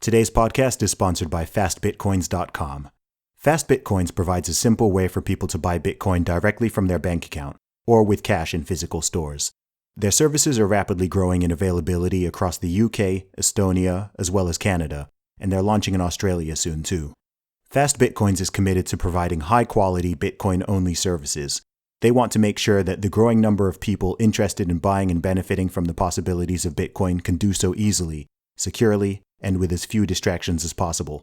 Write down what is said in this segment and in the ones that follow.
Today's podcast is sponsored by fastbitcoins.com. Fast Bitcoins provides a simple way for people to buy Bitcoin directly from their bank account or with cash in physical stores. Their services are rapidly growing in availability across the UK, Estonia, as well as Canada, and they're launching in Australia soon too. Fast Bitcoins is committed to providing high-quality Bitcoin-only services. They want to make sure that the growing number of people interested in buying and benefiting from the possibilities of Bitcoin can do so easily, securely, and with as few distractions as possible.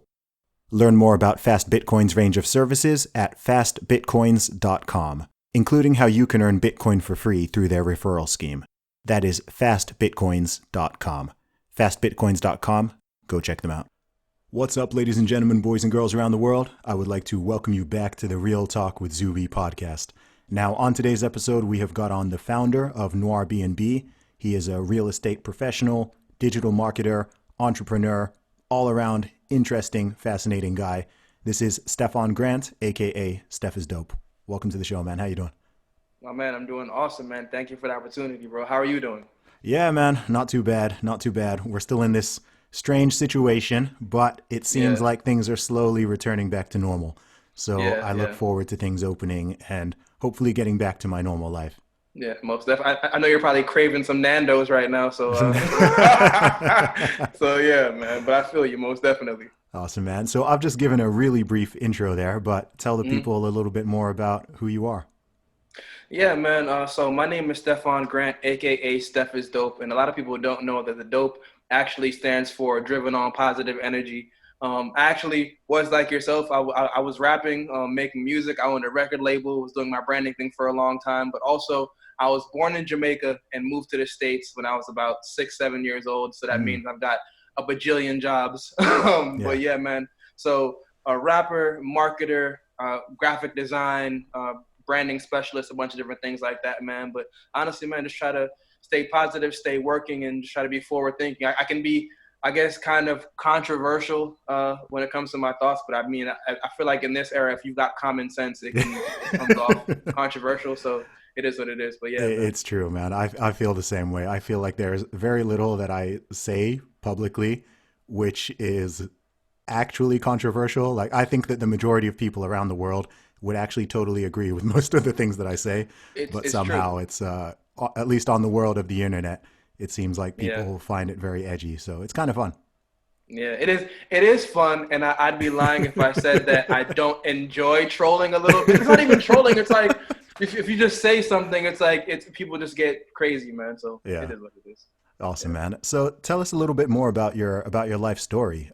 Learn more about Fast Bitcoin's range of services at fastbitcoins.com, including how you can earn Bitcoin for free through their referral scheme. That is fastbitcoins.com. Fastbitcoins.com. Go check them out. What's up, ladies and gentlemen, boys and girls around the world? I would like to welcome you back to the Real Talk with Zuby podcast. Now, on today's episode, we have got on the founder of NoirBnB. He is a real estate professional, digital marketer, entrepreneur, all-around interesting, fascinating guy. This is Stefan Grant, aka Steph is Dope. Welcome to the show, man. How you doing? Oh, man, I'm doing awesome, man. Thank you for the opportunity, bro. How are you doing? Yeah, man. Not too bad. Not too bad. We're still in this strange situation, but it seems like things are slowly returning back to normal. So I look forward to things opening and hopefully getting back to my normal life. Yeah, most definitely. I know you're probably craving some Nando's right now, so so yeah, man. But I feel you most definitely. Awesome, man. So I've just given a really brief intro there, but tell the people a little bit more about who you are. Yeah, man. So my name is Stefan Grant, aka Steph is Dope, and a lot of people don't know that the dope actually stands for driven on positive energy. I actually was like yourself. I was rapping, making music. I owned a record label, was doing my branding thing for a long time, but also I was born in Jamaica and moved to the States when I was about 6-7 years old. So that means I've got a bajillion jobs. But yeah, man. So a rapper, marketer, graphic design, branding specialist, a bunch of different things like that, man. But honestly, man, just try to stay positive, stay working, and just try to be forward thinking. I can be, I guess, kind of controversial when it comes to my thoughts, but I mean, I feel like in this era, if you've got common sense, it comes off controversial. So it is what it is. But yeah, it's true, man. I feel the same way. I feel like there's very little that I say publicly, which is actually controversial. Like, I think that the majority of people around the world would actually totally agree with most of the things that I say, but somehow it's at least on the world of the internet, it seems like people find it very edgy. So it's kind of fun. Yeah, it is. It is fun, and I'd be lying if I said that I don't enjoy trolling a little bit. It's not even trolling. It's like if you just say something, it's like people just get crazy, man. So it is what it is. Awesome, man. So tell us a little bit more about your life story.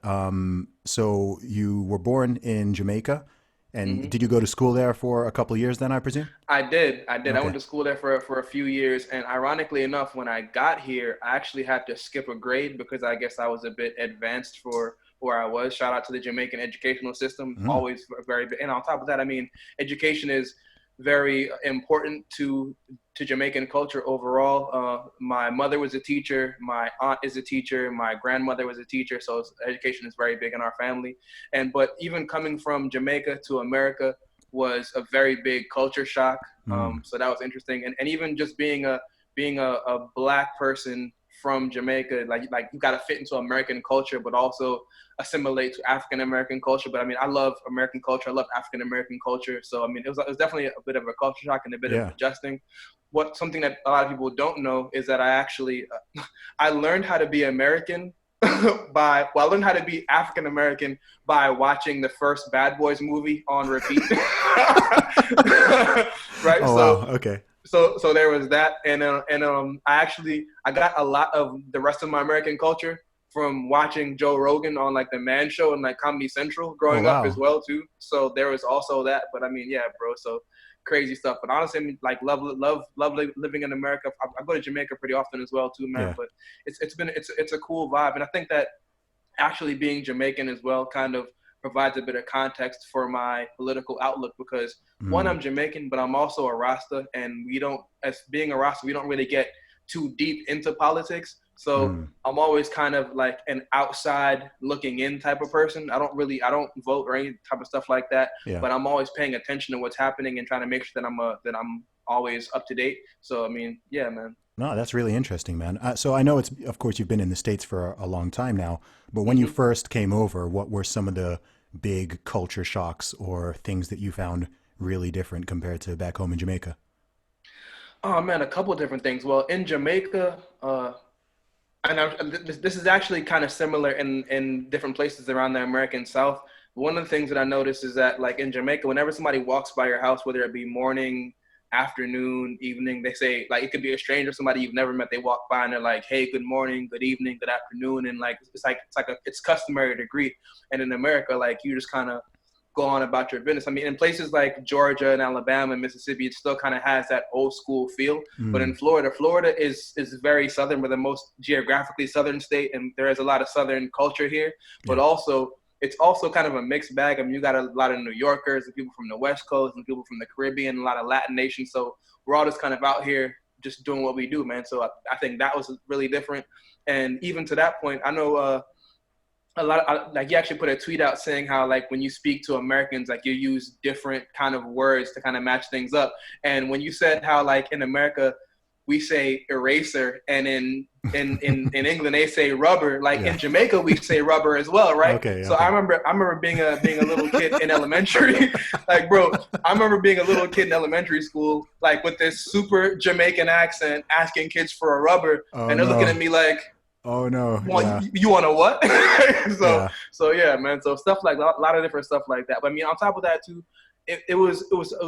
So you were born in Jamaica. And did you go to school there for a couple of years then, I presume? I did. Okay. I went to school there for a few years. And ironically enough, when I got here, I actually had to skip a grade because I guess I was a bit advanced for where I was. Shout out to the Jamaican educational system. Always very big. And on top of that, I mean, education is very important to Jamaican culture overall. My mother was a teacher. My aunt is a teacher. My grandmother was a teacher. So education is very big in our family. But even coming from Jamaica to America was a very big culture shock. So that was interesting. And even just being a Black person from Jamaica, like you got to fit into American culture, but also assimilate to African American culture. But I mean, I love American culture. I love African American culture. So I mean, it was definitely a bit of a culture shock and a bit of adjusting. Something that a lot of people don't know is that I actually I learned how to be American I learned how to be African American by watching the first Bad Boys movie on repeat. Right. Oh, so wow. Okay. So there was that, and I got a lot of the rest of my American culture from watching Joe Rogan on like the Man Show and like Comedy Central growing up as well too. So there was also that. But I mean, yeah, bro. So crazy stuff. But honestly, I mean, like love living in America. I go to Jamaica pretty often as well too, man. Yeah. But it's a cool vibe, and I think that actually being Jamaican as well kind of provides a bit of context for my political outlook because one, I'm Jamaican, but I'm also a Rasta, and as being a Rasta, we don't really get too deep into politics. So I'm always kind of like an outside looking in type of person. I don't vote or any type of stuff like that, but I'm always paying attention to what's happening and trying to make sure that I'm always up to date. So I mean, yeah, man. No, that's really interesting, man. So I know it's, of course, you've been in the States for a long time now, but when you hmm first came over, what were some of the big culture shocks or things that you found really different compared to back home in Jamaica? Oh man, a couple of different things. Well, in Jamaica, and this is actually kind of similar in different places around the American South. One of the things that I noticed is that, like in Jamaica, whenever somebody walks by your house, whether it be morning, afternoon, evening, they say, like, it could be a stranger, somebody you've never met. They walk by and they're like, "Hey, good morning, good evening, good afternoon," and like it's customary to greet. And in America, like, you just kind of go on about your business. I mean, in places like Georgia and Alabama and Mississippi, it still kind of has that old school feel. But in Mm, Florida, Florida is very southern. We're the most geographically southern state, and there is a lot of southern culture here. But yeah. also, it's also kind of a mixed bag. I mean, you got a lot of New Yorkers and people from the West Coast and people from the Caribbean, a lot of Latin nations. So we're all just kind of out here just doing what we do, man. So I think that was really different. And even to that point, I know a lot of, like, you actually put a tweet out saying how, like, when you speak to Americans, like, you use different kind of words to kind of match things up. And when you said how, like, in America we say eraser, and in England they say rubber, like Yeah. in Jamaica we say rubber as well, right? Okay. So I Okay. remember being a little kid in elementary. Like, bro, I remember being a little kid in elementary school, like, with this super Jamaican accent asking kids for a rubber, Oh and they're looking at no. me like, Oh no. well, Yeah. you want to what? so Yeah. so yeah, man. So stuff like a lot of different stuff like that. But I mean, on top of that too, it was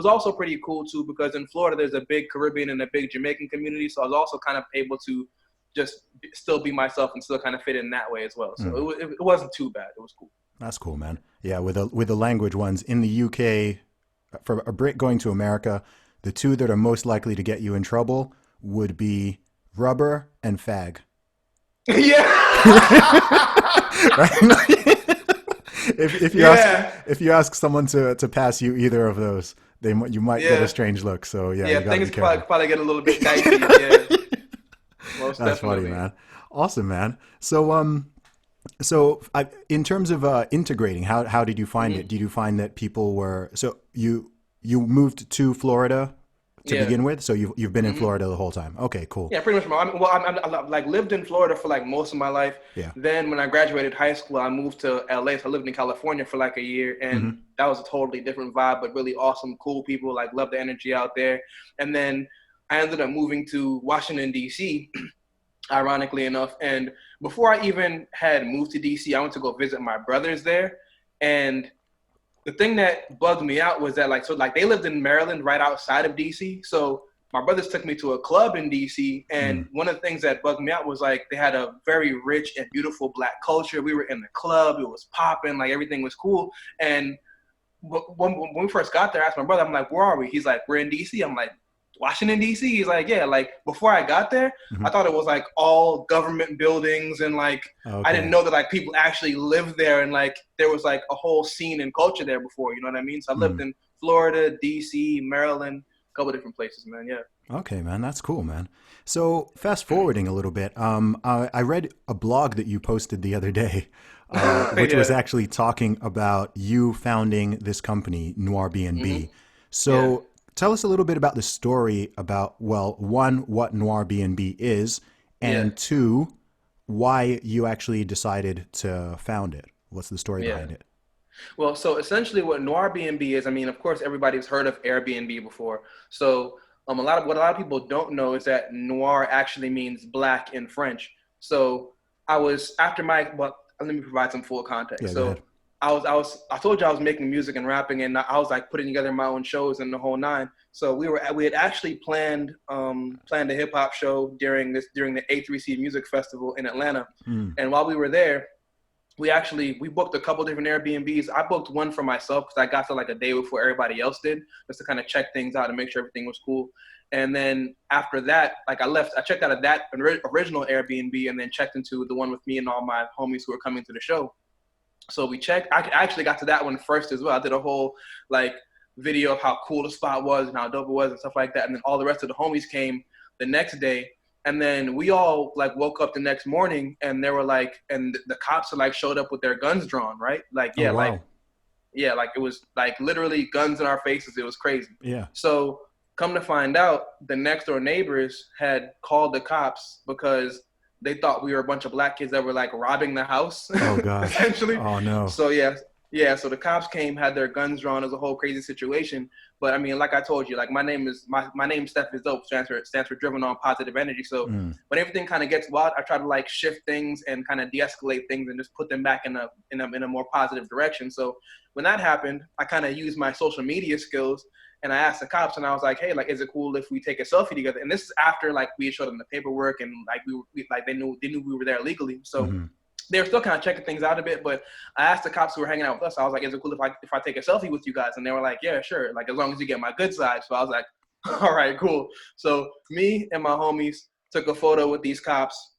also pretty cool too, because in Florida there's a big Caribbean and a big Jamaican community. So I was also kind of able to just still be myself and still kind of fit in that way as well. So Mm, it wasn't too bad. It was cool. that's cool, man. Yeah, with the language ones in the UK, for a Brit going to America, the two that are most likely to get you in trouble would be rubber and fag. Yeah. Right? If you ask Yeah. someone to pass you either of those, you might get a Yeah. strange look. So yeah, you Yeah. got to Things be careful. probably get a little bit dicey. Yeah. Most That's funny, definitely. man. Awesome, man. So in terms of integrating, how did you find hmm it? Did you find that people were so you moved to Florida to Yeah. begin with? So you've been in hmm Florida the whole time. Okay, cool. Yeah, pretty much. I like lived in Florida for like most of my life. Yeah. Then when I graduated high school, I moved to LA. So I lived in California for like a year, and hmm that was a totally different vibe, but really awesome, cool people. Like, love the energy out there. And then I ended up moving to Washington D.C. ironically enough. And before I even had moved to DC, I went to go visit my brothers there. And the thing that bugged me out was that, like, so like they lived in Maryland right outside of DC. So my brothers took me to a club in DC, and Mm. one of the things that bugged me out was, like, they had a very rich and beautiful black culture. We were in the club, it was popping, like everything was cool. And when we first got there, I asked my brother, I'm like, "Where are we?" He's like, "We're in DC." I'm like, "Washington D.C.?" He's like, "Yeah." Like, before I got there, hmm I thought it was like all government buildings, and like I didn't Okay. know that like people actually lived there, and like there was like a whole scene and culture there before. You know what I mean? So I lived Mm. in Florida, D.C., Maryland, a couple different places, man. Yeah. Okay, man, that's cool, man. So fast forwarding a little bit, I read a blog that you posted the other day, which was Yeah. actually talking about you founding this company, hmm NoirBnB. Yeah. So tell us a little bit about the story about, well, one, what NoirBnB is, Yeah. and two, why you actually decided to found it. What's the story Yeah. behind it? Well, so essentially, what NoirBnB is, I mean, of course, everybody's heard of Airbnb before. So, a lot of people don't know is that noir actually means black in French. So, I was after my well, let me provide some full context. Yeah, go ahead. So, I told you I was making music and rapping, and I was like putting together my own shows and the whole nine. So we had actually planned a hip hop show during the A3C Music Festival in Atlanta, Mm, and while we were there, we booked a couple different Airbnbs. I booked one for myself because I got to like a day before everybody else did, just to kind of check things out and make sure everything was cool. And then after that, like I checked out of that original Airbnb and then checked into the one with me and all my homies who were coming to the show. So we checked. I actually got to that one first as well. I did a whole like video of how cool the spot was and how dope it was and stuff like that. And then all the rest of the homies came the next day. And then we all like woke up the next morning and they were like, and the cops had like showed up with their guns drawn, right? Like, oh, yeah, wow. like it was like literally guns in our faces. It was crazy. Yeah. So Come to find out, the next door neighbors had called the cops because they thought we were a bunch of black kids that were like robbing the house, Oh gosh. essentially. Oh no. So yeah. So the cops came, had their guns drawn. It was a whole crazy situation. But I mean, like I told you, like my name Steph is dope. Stands for driven on positive energy. So when everything kind of gets wild, I try to like shift things and kind of de-escalate things and just put them back in a more positive direction. So when that happened, I kind of used my social media skills. And I asked the cops, and I was like, "Hey, like, is it cool if we take a selfie together?" And this is after like we showed them the paperwork, and like they knew we were there legally. So they were still kind of checking things out a bit. But I asked the cops who were hanging out with us, I was like, "Is it cool if I take a selfie with you guys?" And they were like, "Yeah, sure. Like as long as you get my good side." So I was like, "All right, cool." So me and my homies took a photo with these cops,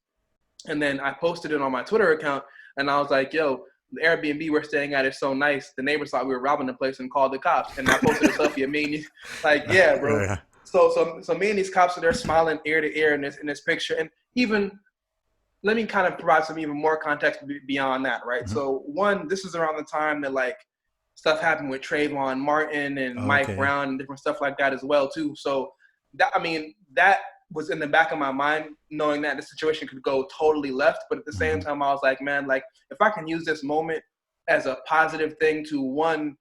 and then I posted it on my Twitter account, and I was like, "Yo, the Airbnb we're staying at is so nice. The neighbors thought we were robbing the place and called the cops." And I posted a selfie of me and like, yeah, bro. Yeah. So me and these cops are there smiling ear to ear in this picture. And even let me kind of provide some even more context beyond that, right? So one, this is around the time that like stuff happened with Trayvon Martin and Mike Brown and different stuff like that as well too. So that was in the back of my mind, knowing that the situation could go totally left. But at the same time, I was like, man, like if I can use this moment as a positive thing to one,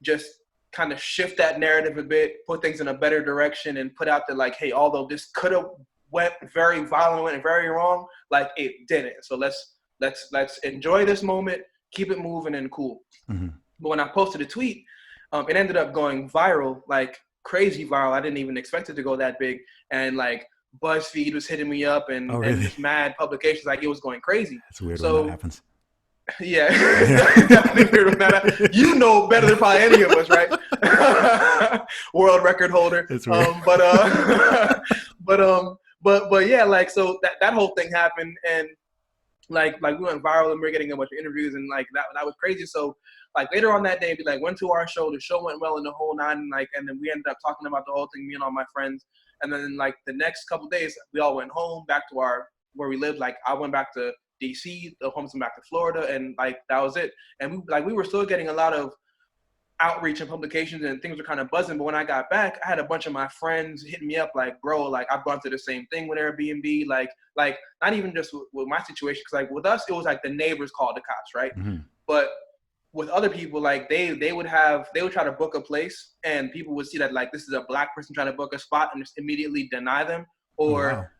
just kind of shift that narrative a bit, put things in a better direction and put out that like, hey, although this could have went very violent and very wrong, like it didn't. So let's enjoy this moment, keep it moving and cool. But when I posted a tweet, it ended up going viral, like crazy viral. I didn't even expect it to go that big. And like, BuzzFeed was hitting me up and just mad publications, like it was going crazy. It's weird when that happens. Yeah, definitely weird when that happens. You know better than probably any of us, right? World record holder. It's weird. But yeah, like so that whole thing happened, and like we went viral and we were getting a bunch of interviews, and like that was crazy. So like later on that day, we like went to our show. The show went well in the whole nine, and then we ended up talking about the whole thing, me and all my friends. And then like the next couple of days, we all went home back to where we lived. Like I went back to DC, the homies went back to Florida, and like that was it. And we were still getting a lot of outreach and publications, and things were kind of buzzing. But when I got back, I had a bunch of my friends hitting me up like, bro, like I've gone through the same thing with Airbnb, like not even just with my situation, because like with us it was like the neighbors called the cops, right? But with other people, like they would try to book a place, and people would see that like this is a black person trying to book a spot and just immediately deny them, or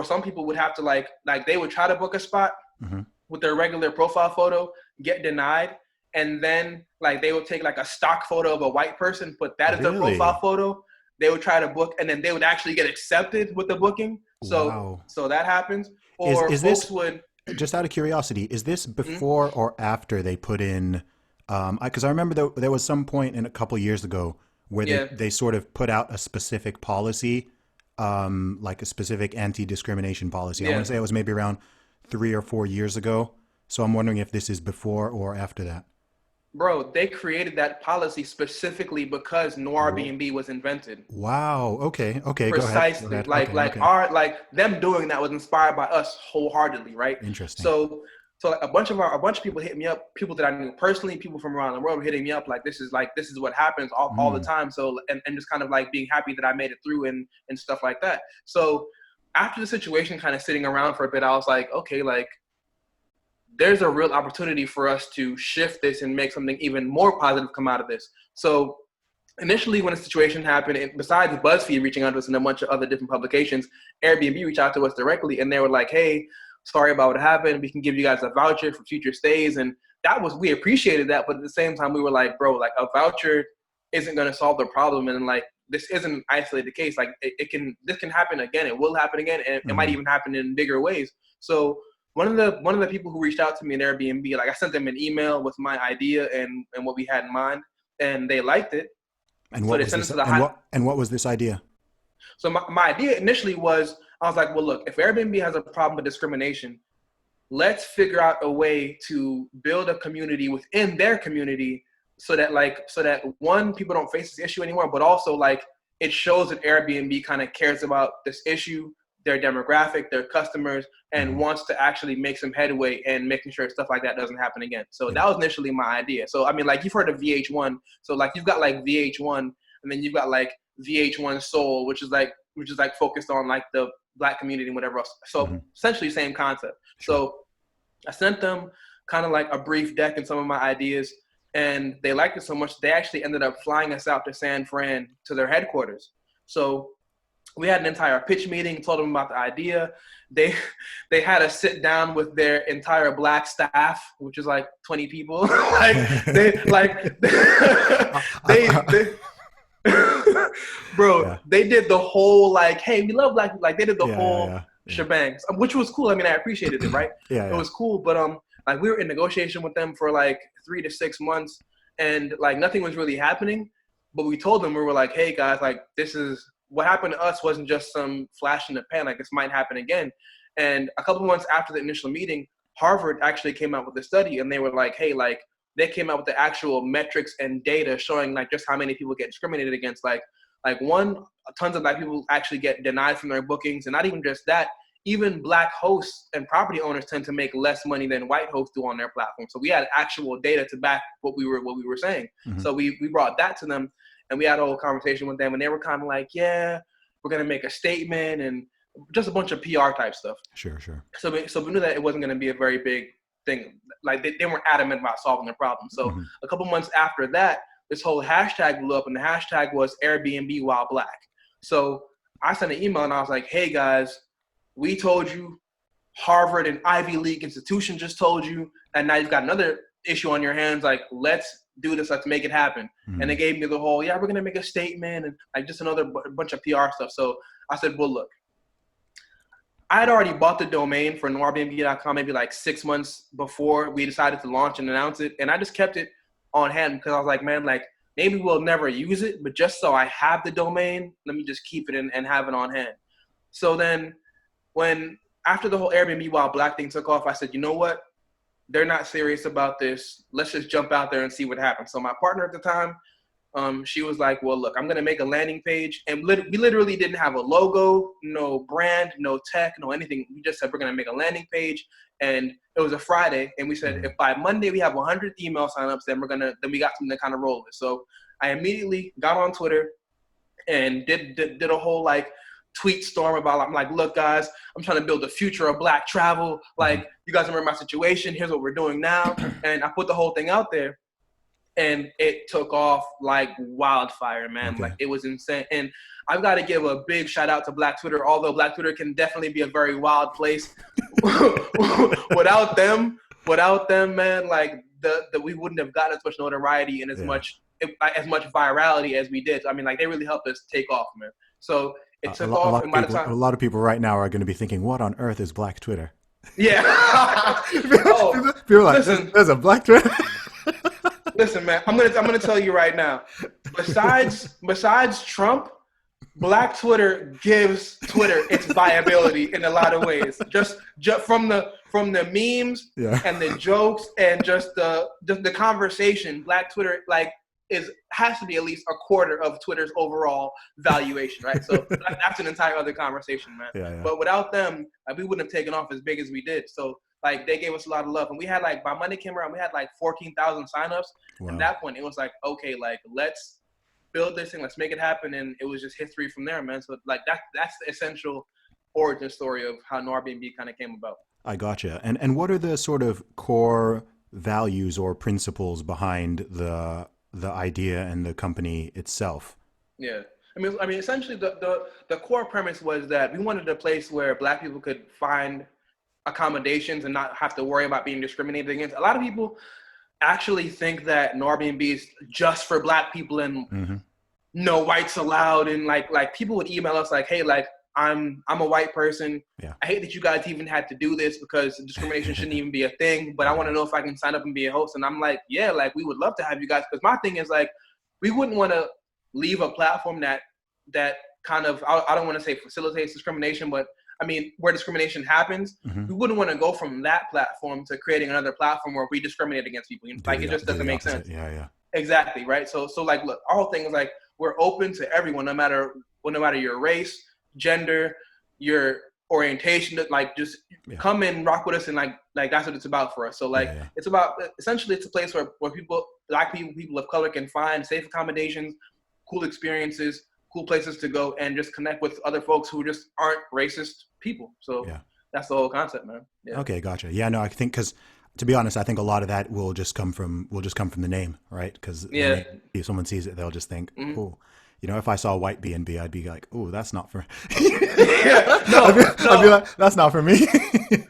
some people would have to like they would try to book a spot with their regular profile photo, get denied, and then like they would take like a stock photo of a white person, put that as their profile photo. They would try to book, and then they would actually get accepted with the booking. So that happens. Or is folks this, would. Just out of curiosity, is this before or after they put in? Because I remember there was some point in a couple years ago where they sort of put out a specific policy, like a specific anti-discrimination policy. I want to say it was maybe around 3 or 4 years ago. So I'm wondering if this is before or after that. Bro, they created that policy specifically because NoirBnB was invented. Wow. Okay. Precisely. Go ahead. Like them doing that was inspired by us wholeheartedly, right? Interesting. So a bunch of people hit me up, people that I knew personally, people from around the world were hitting me up like this is what happens all the time. So and just kind of like being happy that I made it through and stuff like that. So after the situation kind of sitting around for a bit, I was like, okay, like there's a real opportunity for us to shift this and make something even more positive come out of this. So initially when the situation happened, besides BuzzFeed reaching out to us and a bunch of other different publications, Airbnb reached out to us directly, and they were like, hey, sorry about what happened. We can give you guys a voucher for future stays. And we appreciated that. But at the same time, we were like, bro, like a voucher isn't going to solve the problem. And like, this isn't an isolated case. Like this can happen again. It will happen again. And it might even happen in bigger ways. So one of the people who reached out to me in Airbnb, like I sent them an email with my idea and what we had in mind, and they liked it. And what was this idea? So my idea initially was, I was like, well, look, if Airbnb has a problem with discrimination, let's figure out a way to build a community within their community so that one, people don't face this issue anymore, but also like it shows that Airbnb kind of cares about this issue, their demographic, their customers, and wants to actually make some headway and making sure stuff like that doesn't happen again. So that was initially my idea. So, I mean, like you've heard of VH1. So like you've got like VH1, and then you've got like VH1 Soul, which is like focused on like the Black community and whatever else. So essentially same concept. Sure. So I sent them kind of like a brief deck and some of my ideas, and they liked it so much they actually ended up flying us out to San Fran to their headquarters. So we had an entire pitch meeting, told them about the idea. They had us sit down with their entire Black staff, which is like 20 people. They did the whole like, hey, we love Black people. Like they did the whole shebang, which was cool. I mean, I appreciated it, right? It was cool, but like we were in negotiation with them for like 3 to 6 months, and like nothing was really happening. But we told them, we were like, hey guys, like this is what happened to us wasn't just some flash in the pan. Like this might happen again. And a couple of months after the initial meeting, Harvard actually came out with a study, and they were like, hey, like they came out with the actual metrics and data showing like just how many people get discriminated against. Like tons of Black people actually get denied from their bookings, and not even just that. Even Black hosts and property owners tend to make less money than white hosts do on their platform. So we had actual data to back what we were saying. So we brought that to them, and we had a whole conversation with them, and they were kind of like, yeah, we're gonna make a statement and just a bunch of PR type stuff. Sure. So we knew that it wasn't gonna be a very big thing. Like they weren't adamant about solving their problem. So a couple months after that, this whole hashtag blew up, and the hashtag was Airbnb while Black. So I sent an email and I was like, hey guys, we told you, Harvard and Ivy League institution just told you, and now you've got another issue on your hands. Like, let's do this. Let's make it happen. And they gave me the whole, we're going to make a statement and like just another bunch of PR stuff. So I said, well, look, I had already bought the domain for NoirBnB.com maybe like 6 months before we decided to launch and announce it. And I just kept it on hand because I was like, man, like maybe we'll never use it, but just so I have the domain, let me just keep it and have it on hand. So then after the whole Airbnb while Black thing took off, I said, you know what? They're not serious about this. Let's just jump out there and see what happens. So my partner at the time, she was like, well, look, I'm going to make a landing page. And we literally didn't have a logo, no brand, no tech, no anything. We just said, we're going to make a landing page. And it was a Friday. And we said, if by Monday we have 100 email signups, then we got something to kind of roll with. So I immediately got on Twitter and did a whole like tweet storm about, I'm like, look guys, I'm trying to build the future of Black travel. Like, you guys remember my situation, here's what we're doing now. And I put the whole thing out there, and it took off like wildfire, man. Like it was insane. And I've got to give a big shout out to Black Twitter, although Black Twitter can definitely be a very wild place. without them, man, like we wouldn't have gotten as much notoriety and as much virality as we did. I mean, like they really helped us take off, man. So it took off, and by the time, a lot of people right now are going to be thinking, what on earth is Black Twitter? Yeah. People are like, listen, there's a Black Twitter? Listen, man, I'm gonna tell you right now. Besides Trump, Black Twitter gives Twitter its viability in a lot of ways. Just from the memes and the jokes and just the conversation, Black Twitter like has to be at least a quarter of Twitter's overall valuation, right? So that's an entire other conversation, man. Yeah. But without them, like, we wouldn't have taken off as big as we did. So like they gave us a lot of love, and we had like by Monday came around, we had like 14,000 signups. Wow. At that point, it was like, okay, like let's build this thing, let's make it happen, and it was just history from there, man. So like that's the essential origin story of how NoirBnB kind of came about. I gotcha. And what are the sort of core values or principles behind the idea and the company itself? Yeah. I mean, essentially the core premise was that we wanted a place where Black people could find accommodations and not have to worry about being discriminated against. A lot of people actually think that NoirBnB is just for Black people and no whites allowed. And like people would email us like, hey, like I'm a white person. Yeah. I hate that you guys even had to do this because discrimination shouldn't even be a thing, but I want to know if I can sign up and be a host. And I'm like, yeah, like we would love to have you guys. Because my thing is like, we wouldn't want to leave a platform that kind of, I don't want to say facilitates discrimination, but I mean, where discrimination happens, we wouldn't want to go from that platform to creating another platform where we discriminate against people. Like it just doesn't make sense. Yeah. Exactly, right? So like, look, our whole thing is like, we're open to everyone, no matter your race, gender, your orientation, like just come and rock with us, and like that's what it's about for us. So like it's about, essentially it's a place where people, Black people of color can find safe accommodations, cool experiences, cool places to go and just connect with other folks who just aren't racist people. So that's the whole concept, man. Yeah. Okay, gotcha. Yeah, no, I think because to be honest, I think a lot of that will just come from the name, right? Because if someone sees it, they'll just think, oh, you know, if I saw white B&B, I'd be like, oh, that's not for. I'd be like, that's not for me.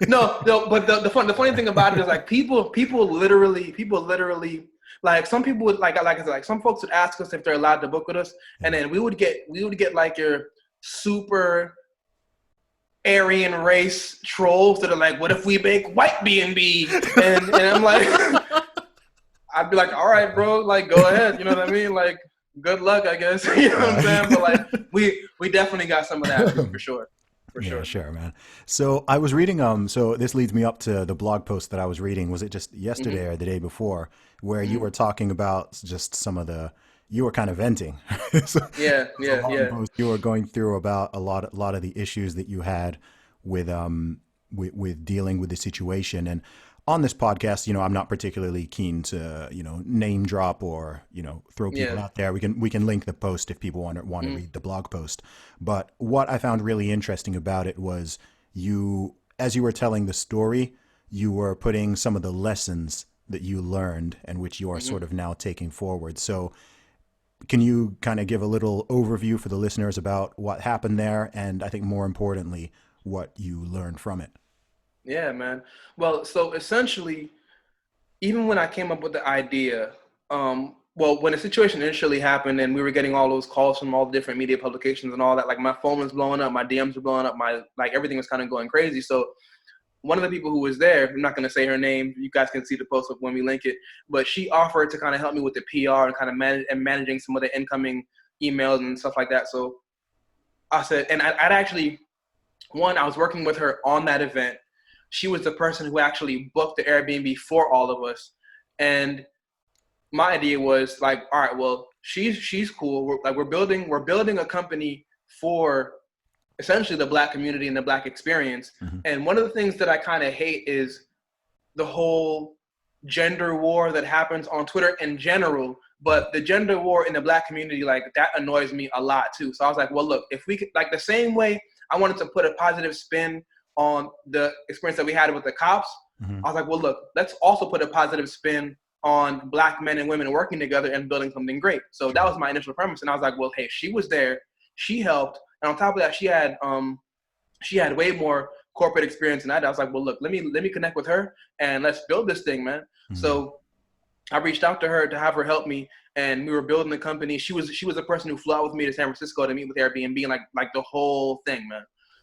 no, but the funny thing about it is like people literally like some people would like I said, like some folks would ask us if they're allowed to book with us, and then we would get like your super Aryan race trolls that are like, what if we make white B&B? And I'm like, I'd be like, all right, bro, like go ahead, you know what I mean? Like good luck, I guess. You know what I'm saying? But like we definitely got some of that for sure. Sure, man. So I was reading, so this leads me up to the blog post that I was reading. Was it just yesterday or the day before where you were talking about just some of you were kind of venting. So, post, you were going through about a lot of the issues that you had with dealing with the situation. And on this podcast, you know, I'm not particularly keen to, you know, name drop or, you know, throw people out there. We can link the post if people want to read the blog post. But what I found really interesting about it was as you were telling the story, you were putting some of the lessons that you learned and which you are sort of now taking forward. So can you kind of give a little overview for the listeners about what happened there? And I think more importantly, what you learned from it. Yeah, man. Well, so essentially, even when I came up with the idea, when the situation initially happened and we were getting all those calls from all the different media publications and all that, like my phone was blowing up, my DMs were blowing up, everything was kind of going crazy. So one of the people who was there, I'm not going to say her name, you guys can see the post when we link it, but she offered to kind of help me with the PR and kind of managing some of the incoming emails and stuff like that. So I said, and I was working with her on that event. She was the person who actually booked the Airbnb for all of us. And my idea was like, all right, well, she's cool. We're building a company for essentially the Black community and the Black experience. And one of the things that I kind of hate is the whole gender war that happens on Twitter in general, but the gender war in the Black community, like that annoys me a lot too. So I was like, well, look, if we could, like the same way I wanted to put a positive spin on the experience that we had with the cops, I was like, well, look, let's also put a positive spin on Black men and women working together and building something great. So that was my initial premise. And I was like, well, hey, she was there, she helped. And on top of that, she had way more corporate experience than I did. I was like, well, look, let me connect with her and let's build this thing, man. So I reached out to her to have her help me, and we were building the company. She was the person who flew out with me to San Francisco to meet with Airbnb and like the whole thing, man.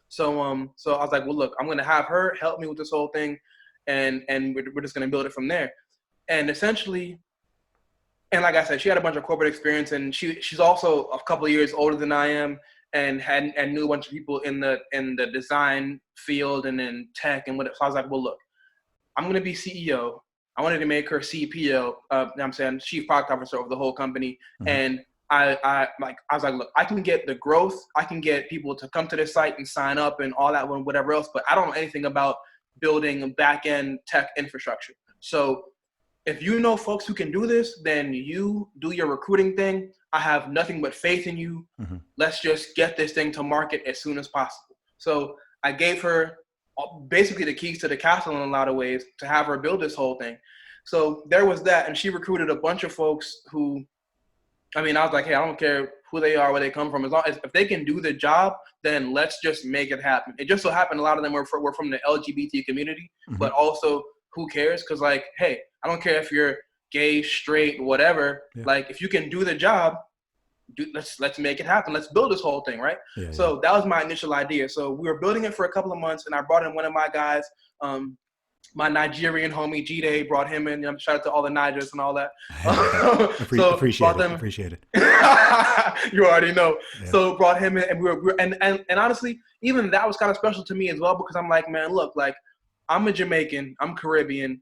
So I was like, well, look, I'm gonna have her help me with this whole thing, and we're just gonna build it from there. And essentially, and like I said, she had a bunch of corporate experience, and she's also a couple of years older than I am, and knew a bunch of people in the design field and in tech and whatever. So I was like, well, look, I'm gonna be CEO. I wanted to make her CPO. I'm saying Chief Product Officer of the whole company, and I was like, look, I can get the growth, I can get people to come to this site and sign up and all that, whatever else, but I don't know anything about building a back-end tech infrastructure. So if you know folks who can do this, then you do your recruiting thing. I have nothing but faith in you. Let's just get this thing to market as soon as possible. So I gave her basically the keys to the castle in a lot of ways to have her build this whole thing. So there was that, and she recruited a bunch of folks who, I mean, I was like, hey, I don't care who they are, where they come from. As long as if they can do the job, then let's just make it happen. It just so happened a lot of them were from the LGBT community, but also who cares? Because like, hey, I don't care if you're gay, straight, whatever. Like, if you can do the job, let's make it happen. Let's build this whole thing, right? So that was my initial idea. So we were building it for a couple of months, and I brought in one of my guys, my Nigerian homie, Jide, brought him in. Shout out to all the Nigers and all that. Appreciate it. You already know. So brought him in, and we were and honestly, even that was kind of special to me as well, because I'm like, man, look, like I'm a Jamaican, I'm Caribbean.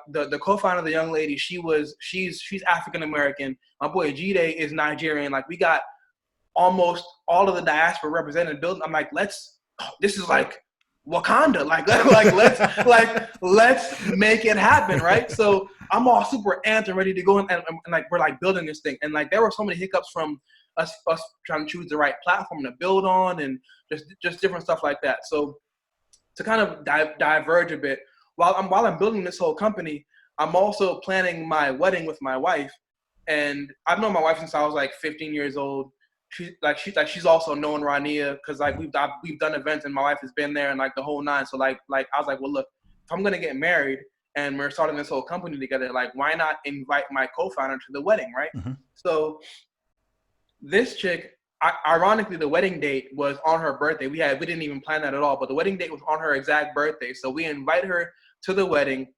The co-founder of the young lady, she's African American. My boy Jide is Nigerian. Like, we got almost all of the diaspora represented building. I'm like, this is like Wakanda. Let's make it happen, right? So I'm all super amped and ready to go, and like we're like building this thing, and like there were so many hiccups from us trying to choose the right platform to build on, and just different stuff like that. So to kind of diverge a bit, while I'm building this whole company, I'm also planning my wedding with my wife. And I've known my wife since I was like 15 years old. She's also known Rania because like we've done events and my wife has been there and like the whole nine. So like I was like, well, look, if I'm gonna get married and we're starting this whole company together, like why not invite my co-founder to the wedding, right? Mm-hmm. So this chick, ironically, the wedding date was on her birthday. We didn't even plan that at all, but the wedding date was on her exact birthday. So we invite her to the wedding.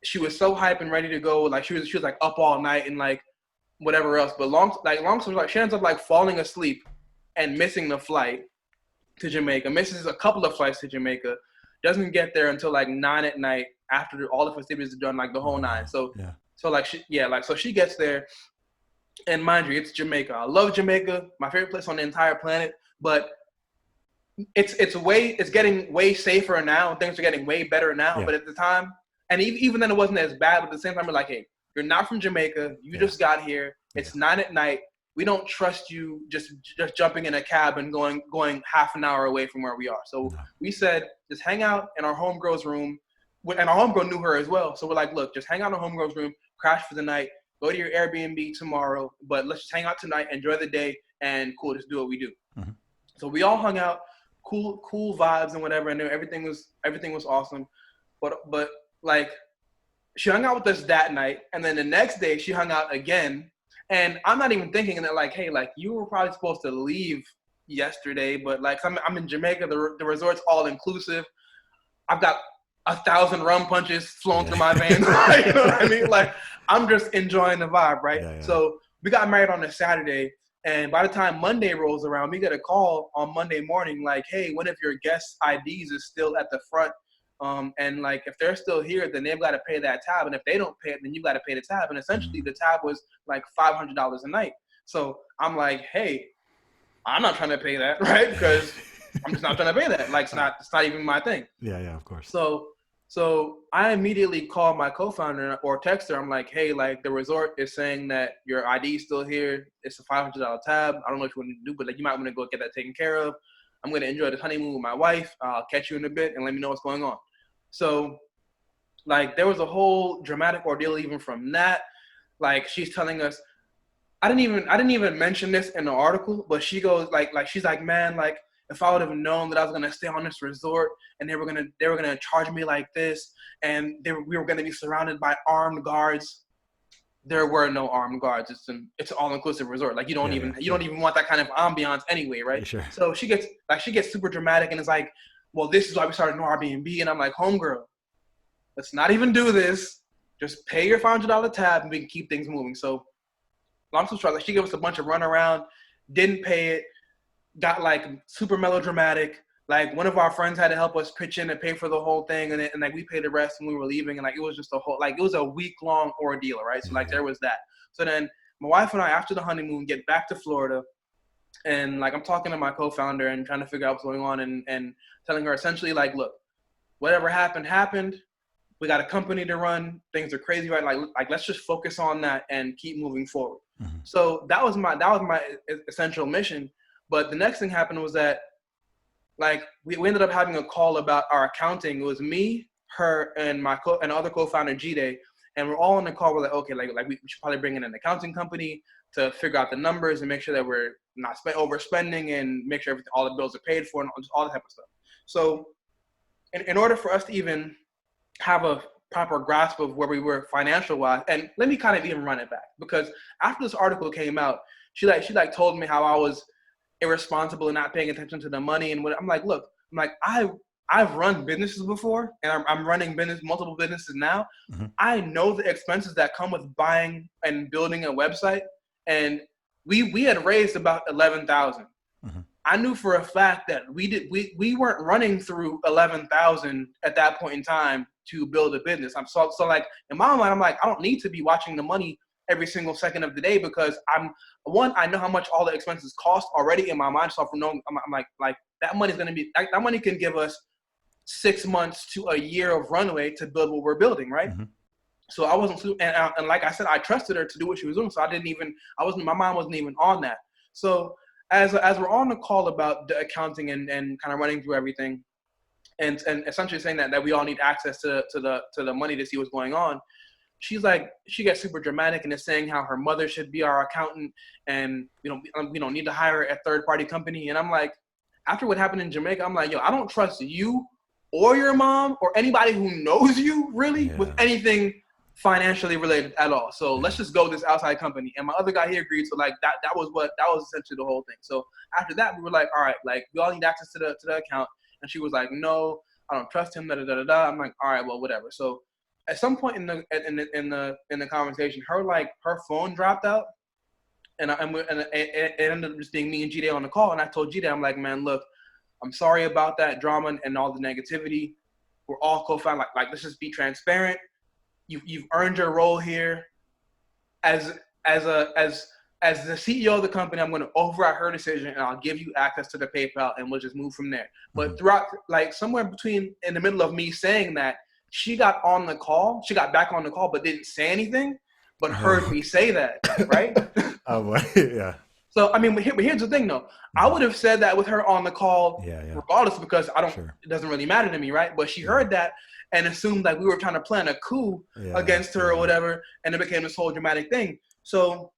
She was so hyped and ready to go. Like she was like up all night and like whatever else. But long story short, she ends up like falling asleep and missing the flight to Jamaica. Misses a couple of flights to Jamaica. Doesn't get there until like 9 at night after all the festivities are done, like the whole nine. So so she gets there. And mind you, it's Jamaica. I love Jamaica, my favorite place on the entire planet. But it's getting way safer now. Things are getting way better now. Yeah. But at the time, and even then, it wasn't as bad. But at the same time, we're like, hey, you're not from Jamaica. You just got here. It's 9 at night. We don't trust you just jumping in a cab and going half an hour away from where we are. So we said, just hang out in our homegirl's room. And our homegirl knew her as well. So we're like, look, just hang out in our homegirl's room, crash for the night, go to your Airbnb tomorrow, but let's just hang out tonight, enjoy the day, and cool, just do what we do. Mm-hmm. So we all hung out, cool vibes and whatever, and everything was awesome. But like, she hung out with us that night, and then the next day she hung out again. And I'm not even thinking that like, hey, like you were probably supposed to leave yesterday, but like I'm in Jamaica, the resort's all inclusive. I've got 1,000 rum punches flowing through my veins. You know what I mean? Like I'm just enjoying the vibe, right? Yeah. So we got married on a Saturday, and by the time Monday rolls around, we get a call on Monday morning like, hey, one of your guests' IDs is still at the front. And like if they're still here, then they've got to pay that tab, and if they don't pay it, then you got to pay the tab. And essentially the tab was like $500 a night. So I'm like, hey, I'm not trying to pay that, right? Because I'm just not trying to pay that. Like it's not even my thing. Yeah, of course. So I immediately call my co-founder or text her. I'm like, hey, like the resort is saying that your ID is still here. It's a $500 tab. I don't know what you want to do, but like you might want to go get that taken care of. I'm going to enjoy the honeymoon with my wife. I'll catch you in a bit and let me know what's going on. So like there was a whole dramatic ordeal even from that. Like she's telling us, I didn't even mention this in the article, but she goes like she's like, man, like if I would have known that I was going to stay on this resort and they were going to charge me like this, and we were going to be surrounded by armed guards. There were no armed guards. It's an all-inclusive resort. Like you don't even want that kind of ambiance anyway, right? Yeah, sure. So she gets super dramatic and is like, well, this is why we started NoirBnB. And I'm like, homegirl, let's not even do this. Just pay your $500 tab and we can keep things moving. So long story short, like she gave us a bunch of runaround, didn't pay it, got like super melodramatic. Like one of our friends had to help us pitch in and pay for the whole thing, and like we paid the rest when we were leaving, and like it was just it was a week-long ordeal, right? So like there was that. So then my wife and I, after the honeymoon, get back to Florida, and like I'm talking to my co-founder and trying to figure out what's going on, and telling her essentially like, look, whatever happened. We got a company to run. Things are crazy, right? Like let's just focus on that and keep moving forward. Mm-hmm. So that was my essential mission. But the next thing happened was that like we ended up having a call about our accounting. It was me, her, and my other co-founder G-Day, and we're all on the call. We're like, okay, like we should probably bring in an accounting company to figure out the numbers and make sure that we're not overspending and make sure all the bills are paid for and all that type of stuff. So in order for us to even have a proper grasp of where we were financial wise, and let me kind of even run it back, because after this article came out, she told me how I was irresponsible and not paying attention to the money and what. I'm like, look, I've run businesses before, and I'm running multiple businesses now. Mm-hmm. I know the expenses that come with buying and building a website, and we had raised about $11,000. Mm-hmm. I knew for a fact that we weren't running through $11,000 at that point in time to build a business. So like in my mind, I'm like, I don't need to be watching the money every single second of the day, because I know how much all the expenses cost already in my mind. So I'm like that money's going to be, that money can give us 6 months to a year of runway to build what we're building. Right. Mm-hmm. So I wasn't, and like I said, I trusted her to do what she was doing. So my mind wasn't even on that. So as we're on the call about the accounting and kind of running through everything, and essentially saying that we all need access to the money to see what's going on, she's like, she gets super dramatic and is saying how her mother should be our accountant, and we don't need to hire a third party company. And I'm like, after what happened in Jamaica, I'm like, yo, I don't trust you or your mom or anybody who knows you really with anything financially related at all. So let's just go with this outside company. And my other guy, he agreed. So like that was essentially the whole thing. So after that, we were like, all right, like we all need access to the account. And she was like, no, I don't trust him. Da da da da. I'm like, all right, well, whatever. So at some point in the conversation, her phone dropped out, and it ended up just being me and G-Day on the call. And I told G-Day, I'm like, man, look, I'm sorry about that drama and all the negativity. We're all co-founders. Like let's just be transparent. You've earned your role here. As the CEO of the company, I'm going to override her decision, and I'll give you access to the PayPal, and we'll just move from there. But throughout, like somewhere in the middle of me saying that, she got on the call. She got back on the call, but didn't say anything, but heard me say that, right? Oh, boy. Yeah. So, I mean, but here's the thing, though. I would have said that with her on the call regardless, because it doesn't really matter to me, right? But she heard that and assumed like we were trying to plan a coup against her or whatever, and it became this whole dramatic thing. So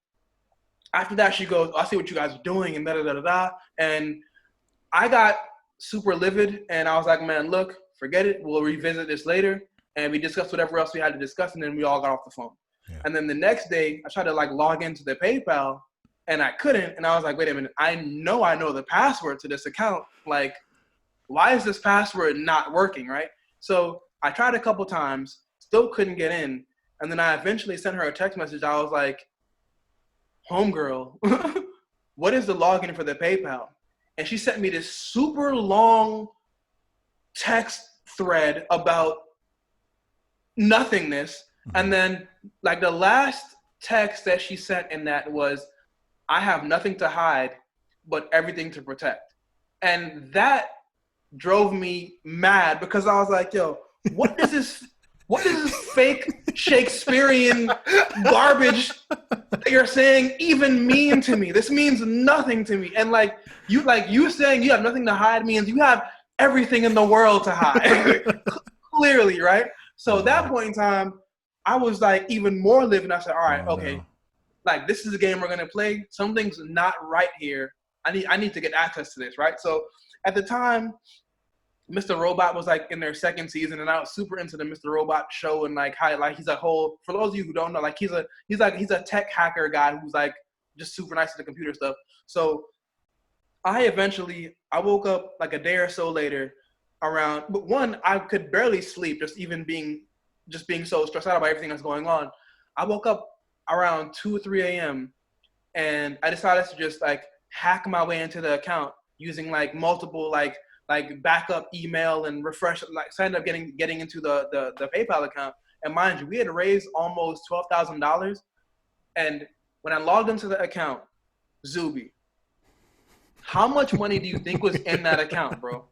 after that, she goes, I see what you guys are doing, and da-da-da-da-da. And I got super livid, and I was like, man, look, forget it. We'll revisit this later. And we discussed whatever else we had to discuss, and then we all got off the phone. Yeah. And then the next day, I tried to like log into the PayPal, and I couldn't. And I was like, wait a minute, I know the password to this account. Like, why is this password not working, right? So I tried a couple times, still couldn't get in. And then I eventually sent her a text message. I was like, homegirl, what is the login for the PayPal? And she sent me this super long text thread about nothingness. And then like the last text that she sent in that was, I have nothing to hide, but everything to protect. And that drove me mad, because I was like, yo, what is this fake Shakespearean garbage that you're saying even mean to me? This means nothing to me. And like you saying you have nothing to hide means you have everything in the world to hide. Clearly, right? So at that point in time, I was like even more livid. I said, all right, okay. Like, this is a game we're going to play. Something's not right here. I need to get access to this, right? So at the time, Mr. Robot was like in their second season, and I was super into the Mr. Robot show, and like how like he's a whole, for those of you who don't know, like he's a tech hacker guy who's like just super nice at the computer stuff. So I woke up like a day or so later but one, I could barely sleep, just being so stressed out about everything that's going on. I woke up around 2 or 3 a.m. and I decided to just like hack my way into the account using like multiple like backup email and refresh, like so I ended up getting into the PayPal account. And mind you, we had raised almost $12,000. And when I logged into the account, Zuby, how much money do you think was in that account, bro?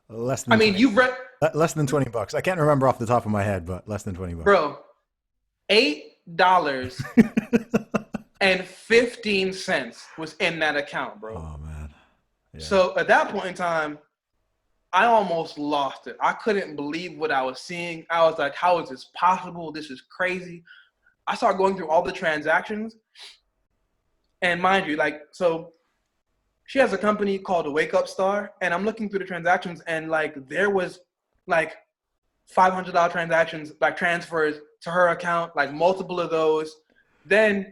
Less than. I mean, 20. You've read less than $20. I can't remember off the top of my head, but less than $20. Bro, $8.15 was in that account, bro. Oh man. Yeah. So at that point in time, I almost lost it. I couldn't believe what I was seeing. I was like, how is this possible? This is crazy. I started going through all the transactions. And mind you, like, so she has a company called the Wake Up Star, and I'm looking through the transactions, and like there was like $500 transactions, like transfers to her account, like multiple of those. Then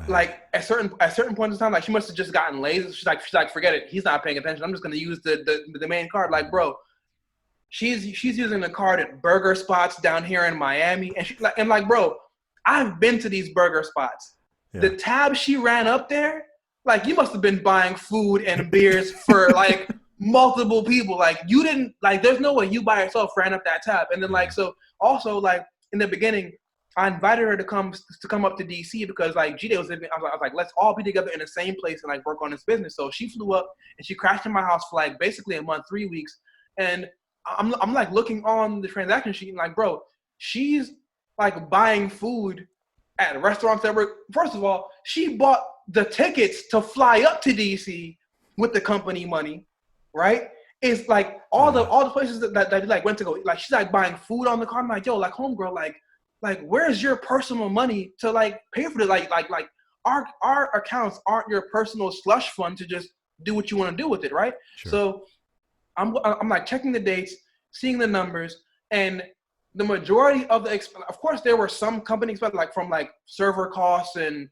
like at certain points in time, like she must have just gotten lazy. She's like, forget it. He's not paying attention. I'm just gonna use the main card. Like, bro, she's using the card at burger spots down here in Miami, and she's like, bro, I've been to these burger spots. Yeah. The tab she ran up there, like you must have been buying food and beers for like multiple people. Like you didn't, like there's no way you by yourself ran up that tab. And then like, so also like in the beginning, I invited her to come up to DC because like G-Day was living. I was like, let's all be together in the same place and like work on this business. So she flew up and she crashed in my house for like basically a month, 3 weeks. And I'm like looking on the transaction sheet and like, bro, she's like buying food at restaurants that were, first of all, she bought the tickets to fly up to DC with the company money, right? Is like all the places that like went to go. Like she's like buying food on the car. I'm like, yo, like homegirl, like where's your personal money to like pay for this? Like our accounts aren't your personal slush fund to just do what you want to do with it, right? Sure. So I'm like checking the dates, seeing the numbers, and the majority of of course there were some companies, but like from like server costs and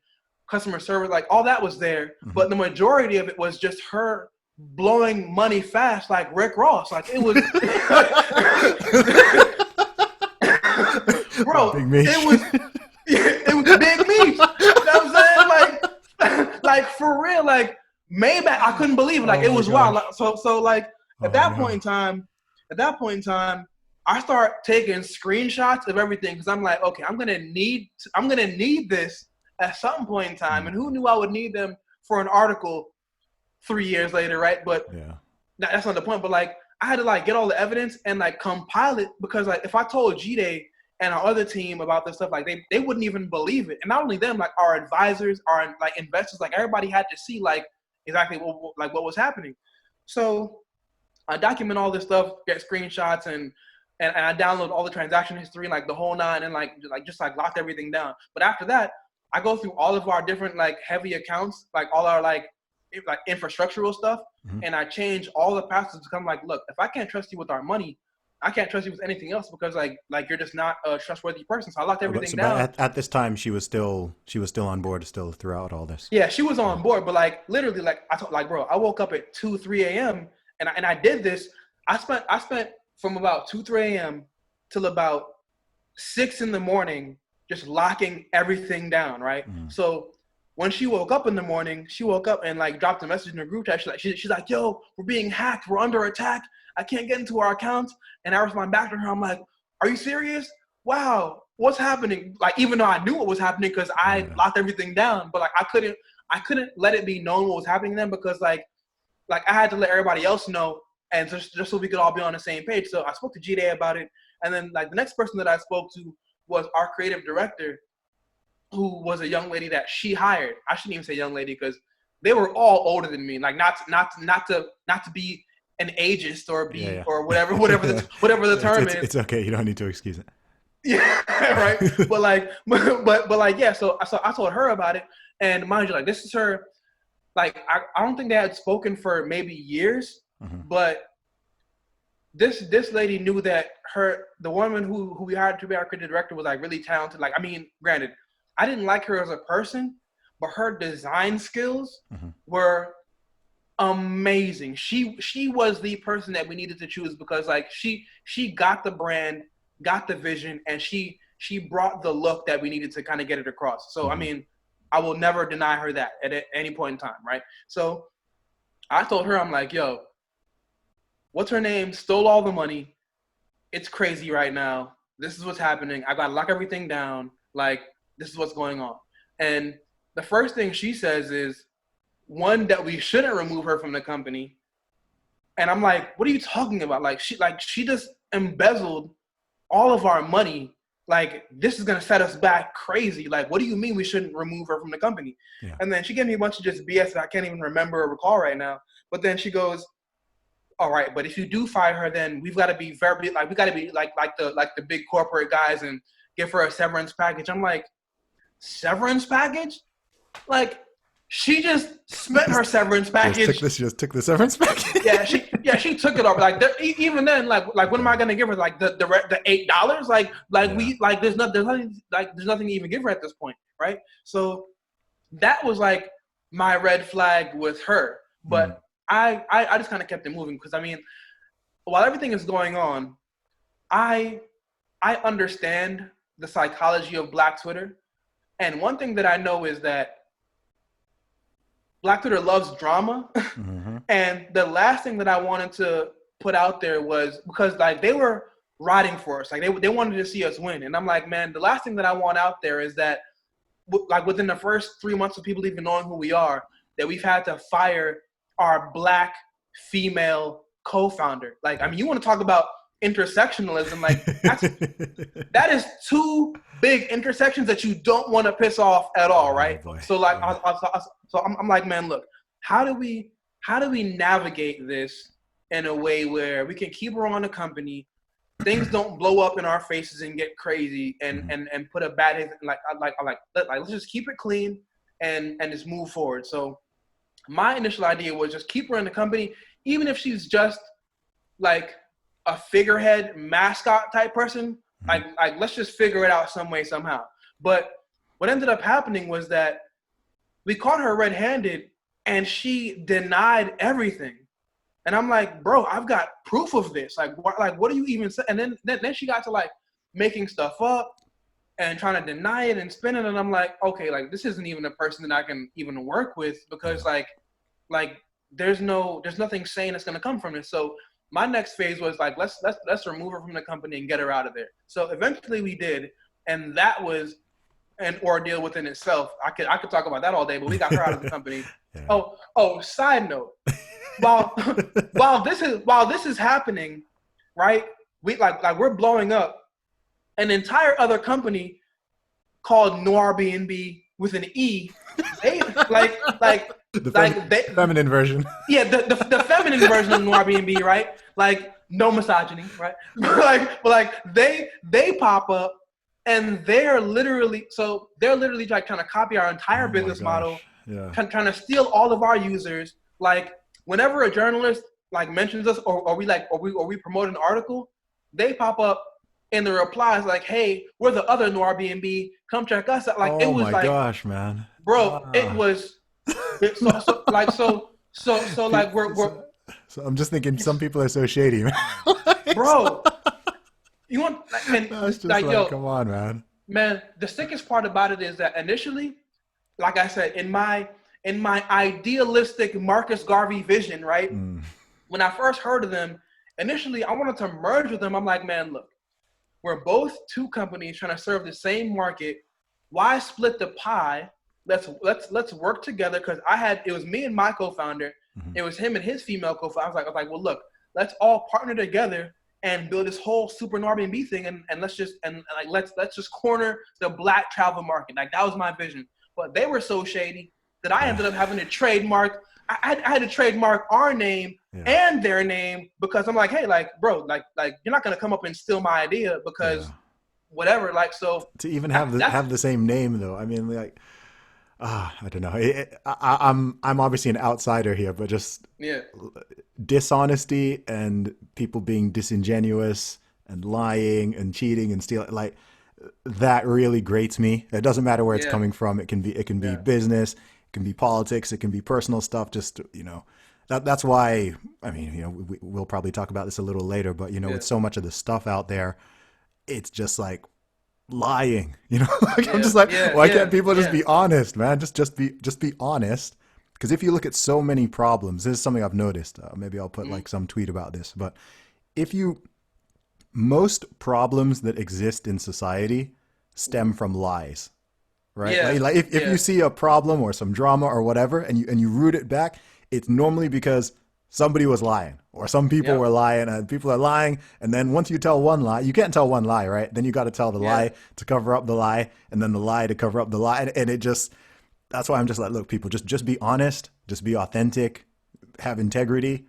customer service, like all that was there, but the majority of it was just her blowing money fast like Rick Ross. Like it was bro, it was big meat. You know what I'm saying? Like for real, like Maybach, I couldn't believe it. Like it was wild. Like, so like at that point in time, I start taking screenshots of everything because I'm like, okay, I'm gonna need this at some point in time. And who knew I would need them for an article 3 years later, right? But that's not the point. But like I had to like get all the evidence and like compile it, because like if I told G-Day and our other team about this stuff, like they wouldn't even believe it. And not only them, like our advisors, our like investors, like everybody had to see like exactly what was happening. So I document all this stuff, get screenshots, and I download all the transaction history, like the whole nine, and like just locked everything down. But after that, I go through all of our different like heavy accounts, like all our like infrastructural stuff, and I change all the passwords to come like, look, if I can't trust you with our money, I can't trust you with anything else, because like you're just not a trustworthy person. So I locked everything down. But at this time, she was still on board still throughout all this. Yeah, she was on board, but like literally, like I told, like bro, I woke up at 2-3 a.m. and I did this. I spent from about 2-3 a.m. till about 6 in the morning just locking everything down, right? So when she woke up in the morning, she woke up and like dropped a message in her group chat. She's like, yo, we're being hacked. We're under attack. I can't get into our accounts. And I respond back to her. I'm like, are you serious? Wow, what's happening? Like, even though I knew what was happening because I locked everything down, but like I couldn't let it be known what was happening then, because like I had to let everybody else know, and just so we could all be on the same page. So I spoke to G-Day about it. And then like the next person that I spoke to was our creative director, who was a young lady that she hired. I shouldn't even say young lady, because they were all older than me. Like not to be an ageist or be or whatever the term is. It's okay. You don't need to excuse it. Yeah, right. but like yeah. So I told her about it, and mind you, like this is her. Like I don't think they had spoken for maybe years, but this lady knew that the woman who we hired to be our creative director was like really talented. Like, I mean, granted, I didn't like her as a person, but her design skills were amazing. She was the person that we needed to choose, because like she got the brand, got the vision, and she brought the look that we needed to kind of get it across. So I mean, I will never deny her that at any point in time, right? So I told her, I'm like, yo, what's her name? Stole all the money. It's crazy right now. This is what's happening. I gotta lock everything down. Like, this is what's going on. And the first thing she says is, one, that we shouldn't remove her from the company. And I'm like, what are you talking about? Like she just embezzled all of our money. Like, this is gonna set us back crazy. Like, what do you mean we shouldn't remove her from the company? Yeah. And then she gave me a bunch of just BS that I can't even remember or recall right now. But then she goes, all right, but if you do fire her, then we've got to be like the big corporate guys and give her a severance package. I'm like, severance package? Like, she just spent her severance package. She just took the severance package. she took it over. Like, even then, like what am I gonna give her? Like the $8? Like there's nothing to even give her at this point, right? So that was like my red flag with her, but. I just kind of kept it moving, because I mean, while everything is going on, I understand the psychology of Black Twitter, and one thing that I know is that Black Twitter loves drama, and the last thing that I wanted to put out there was, because like they were riding for us, like they wanted to see us win, and I'm like, man, the last thing that I want out there is that like within the first 3 months of people even knowing who we are, that we've had to fire our Black female co-founder. Like, I mean, you want to talk about intersectionalism. Like that is two big intersections that you don't want to piss off at all, right? Boy. So like, I'm like, man, look, how do we navigate this in a way where we can keep her on the company, things don't blow up in our faces and get crazy and put a bad hit. Like let's just keep it clean and just move forward. So my initial idea was just keep her in the company, even if she's just like a figurehead mascot type person. Like let's just figure it out some way, somehow. But what ended up happening was that we caught her red-handed and she denied everything. And I'm like, bro, I've got proof of this. Like, what do you even say? And then she got to like making stuff up and trying to deny it and spin it. And I'm like, okay, like this isn't even a person that I can even work with because like there's nothing sane that's gonna come from this. So my next phase was like, let's remove her from the company and get her out of there. So eventually we did, and that was an ordeal within itself. I could talk about that all day, but we got her out of the company. Yeah. Oh, side note. While this is happening, right? We like we're blowing up. An entire other company called NoirBnB with an E. They the feminine version. Yeah, the feminine version of NoirBnB, right? Like no misogyny, right? but they pop up and they're literally like trying to copy our entire business model. Yeah. Trying to steal all of our users. Like whenever a journalist like mentions us or we promote an article, they pop up in the replies like, "Hey, we're the other NoirBnB. Come check us out." Like it was like, gosh, man, bro, it was so like we're. So I'm just thinking, some people are so shady, man. Bro, you want like, yo, come on, man. Man, the sickest part about it is that initially, like I said, in my idealistic Marcus Garvey vision, right? When I first heard of them, initially I wanted to merge with them. I'm like, man, look, we're both two companies trying to serve the same market. Why split the pie? Let's work together, because it was me and my co-founder. It was him and his female co-founder. I was like, well, look, let's all partner together and build this whole super NoirBnB thing, and let's just corner the Black travel market. Like that was my vision. But they were so shady that I ended up having to trademark. I had to trademark our name and their name, because I'm like, hey, like, bro, like you're not gonna come up and steal my idea because whatever. Like, so to even have the same name though. I mean, like, I don't know. I'm obviously an outsider here, but just dishonesty and people being disingenuous and lying and cheating and stealing, like that really grates me. It doesn't matter where it's coming from. It can be business, it can be politics, it can be personal stuff. Just, that's why, I mean, we'll probably talk about this a little later, but with so much of the stuff out there, it's just like lying, I'm just like, why can't people just be honest, man? Just be honest. Because if you look at so many problems, this is something I've noticed. Maybe I'll put like some tweet about this, but most problems that exist in society stem from lies, right? Yeah. Like if you see a problem or some drama or whatever, and you root it back, it's normally because somebody was lying, or some people were lying, and people are lying. And then once you tell one lie, you can't tell one lie, right? Then you got to tell the lie to cover up the lie, and then the lie to cover up the lie. And it just, that's why I'm just like, look, people, just be honest, just be authentic, have integrity.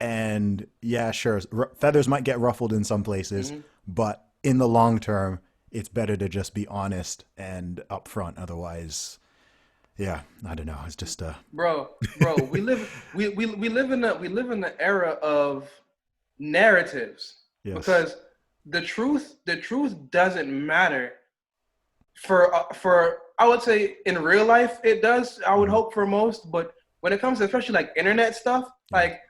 And yeah, sure, feathers might get ruffled in some places, but in the long term, it's better to just be honest and upfront. Otherwise, yeah, I don't know. It's just bro, we live in the era of narratives, because the truth doesn't matter. For I would say in real life it does. I would hope for most, but when it comes to especially like internet stuff, like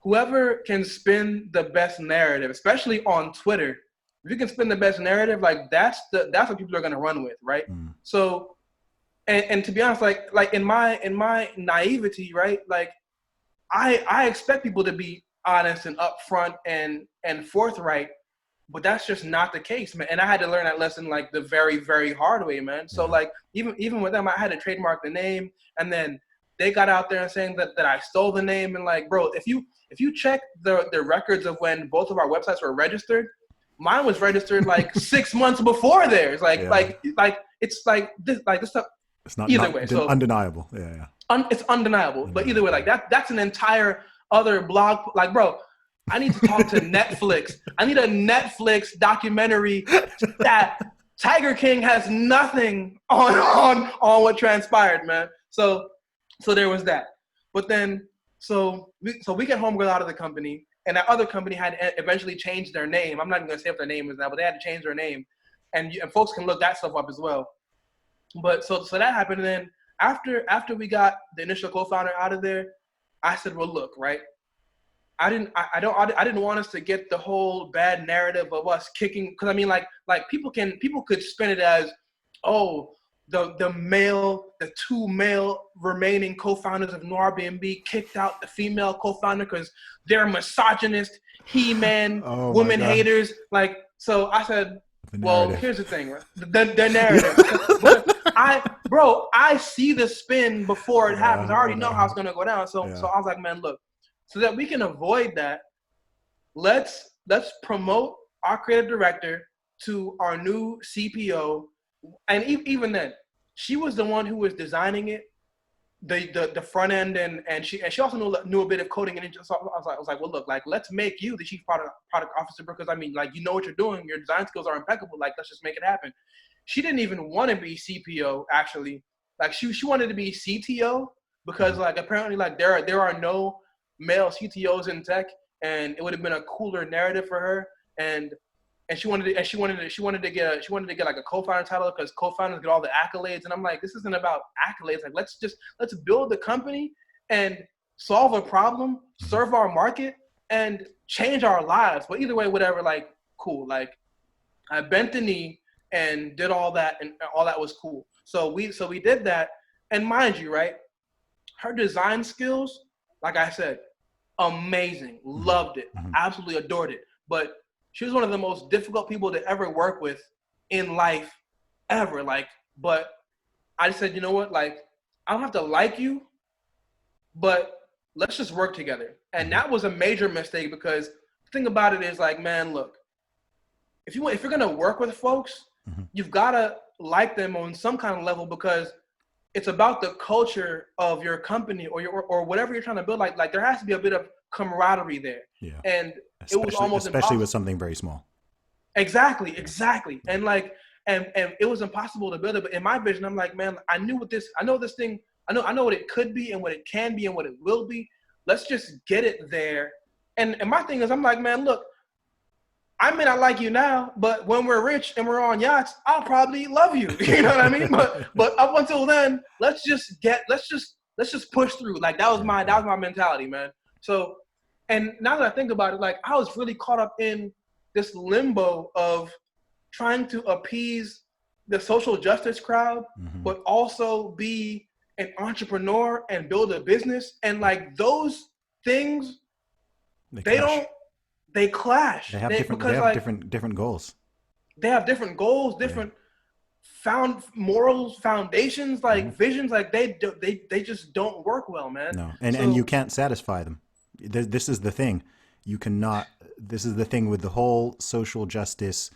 whoever can spin the best narrative, especially on Twitter, if you can spin the best narrative, like that's what people are gonna run with, right? So, and to be honest, like in my naivety, right? Like I expect people to be honest and upfront and forthright, but that's just not the case, man. And I had to learn that lesson like the very, very hard way, man. So like even with them, I had to trademark the name, and then they got out there and saying that I stole the name. And like, bro, if you check the records of when both of our websites were registered, mine was registered like 6 months before theirs. It's like this stuff. It's not either way. So undeniable. Yeah. It's undeniable. But either way, like that's an entire other blog. Like, bro, I need to talk to Netflix. I need a Netflix documentary that Tiger King has nothing on what transpired, man. So there was that. But then, so we get home, got out of the company, and that other company had eventually changed their name. I'm not even gonna say what their name is now, but they had to change their name, and folks can look that stuff up as well. But so that happened, and then after we got the initial co-founder out of there, I said, well, look, right. I didn't want us to get the whole bad narrative of us kicking, because I mean, like people could spin it as, oh, the two male remaining co-founders of NoirBnB kicked out the female co-founder because they're misogynist, he-man, women haters. Like, so I said, well, here's the thing, right? The narrative. But I see the spin before it happens. I already know how it's gonna go down. So I was like, man, look, so that we can avoid that, let's promote our creative director to our new CPO. And even then, she was the one who was designing it, the front end, and she also knew a bit of coding. And so I was like, well, look, like, let's make you the chief product officer, because I mean, like, you know what you're doing, your design skills are impeccable. Like, let's just make it happen. She didn't even want to be CPO, actually. Like, she wanted to be CTO, because like apparently like there are no male CTOs in tech, and it would have been a cooler narrative for her. And she wanted to get like a co-founder title, because co-founders get all the accolades. And I'm like, this isn't about accolades. Like, let's build the company and solve a problem, serve our market, and change our lives. But either way, whatever, like, cool. Like, I bent the knee and did all that, and all that was cool. So we did that. And mind you, right, her design skills, like I said, amazing. Loved it. Absolutely adored it. But she was one of the most difficult people to ever work with in life, ever. Like, but I said, you know what? Like, I don't have to like you, but let's just work together. And that was a major mistake, because the thing about it is, like, man, look, if you're gonna work with folks, you've gotta like them on some kind of level, because it's about the culture of your company or whatever you're trying to build. Like there has to be a bit of camaraderie there. Yeah. And it was almost especially impossible with something very small. Exactly. And like, and it was impossible to build it. But in my vision, I'm like, man, I know what it could be and what it can be and what it will be. Let's just get it there. And my thing is, I'm like, man, look, I may not like you now, but when we're rich and we're on yachts, I'll probably love you. You know what I mean? But up until then, let's just push through. Like, that was my mentality, man. So, and now that I think about it, like, I was really caught up in this limbo of trying to appease the social justice crowd, but also be an entrepreneur and build a business. And like, those things, they clash. They have different goals. They have different goals, different morals, foundations, like visions. Like they just don't work well, man. No, and you can't satisfy them. This is the thing. You cannot. This is the thing with the whole social justice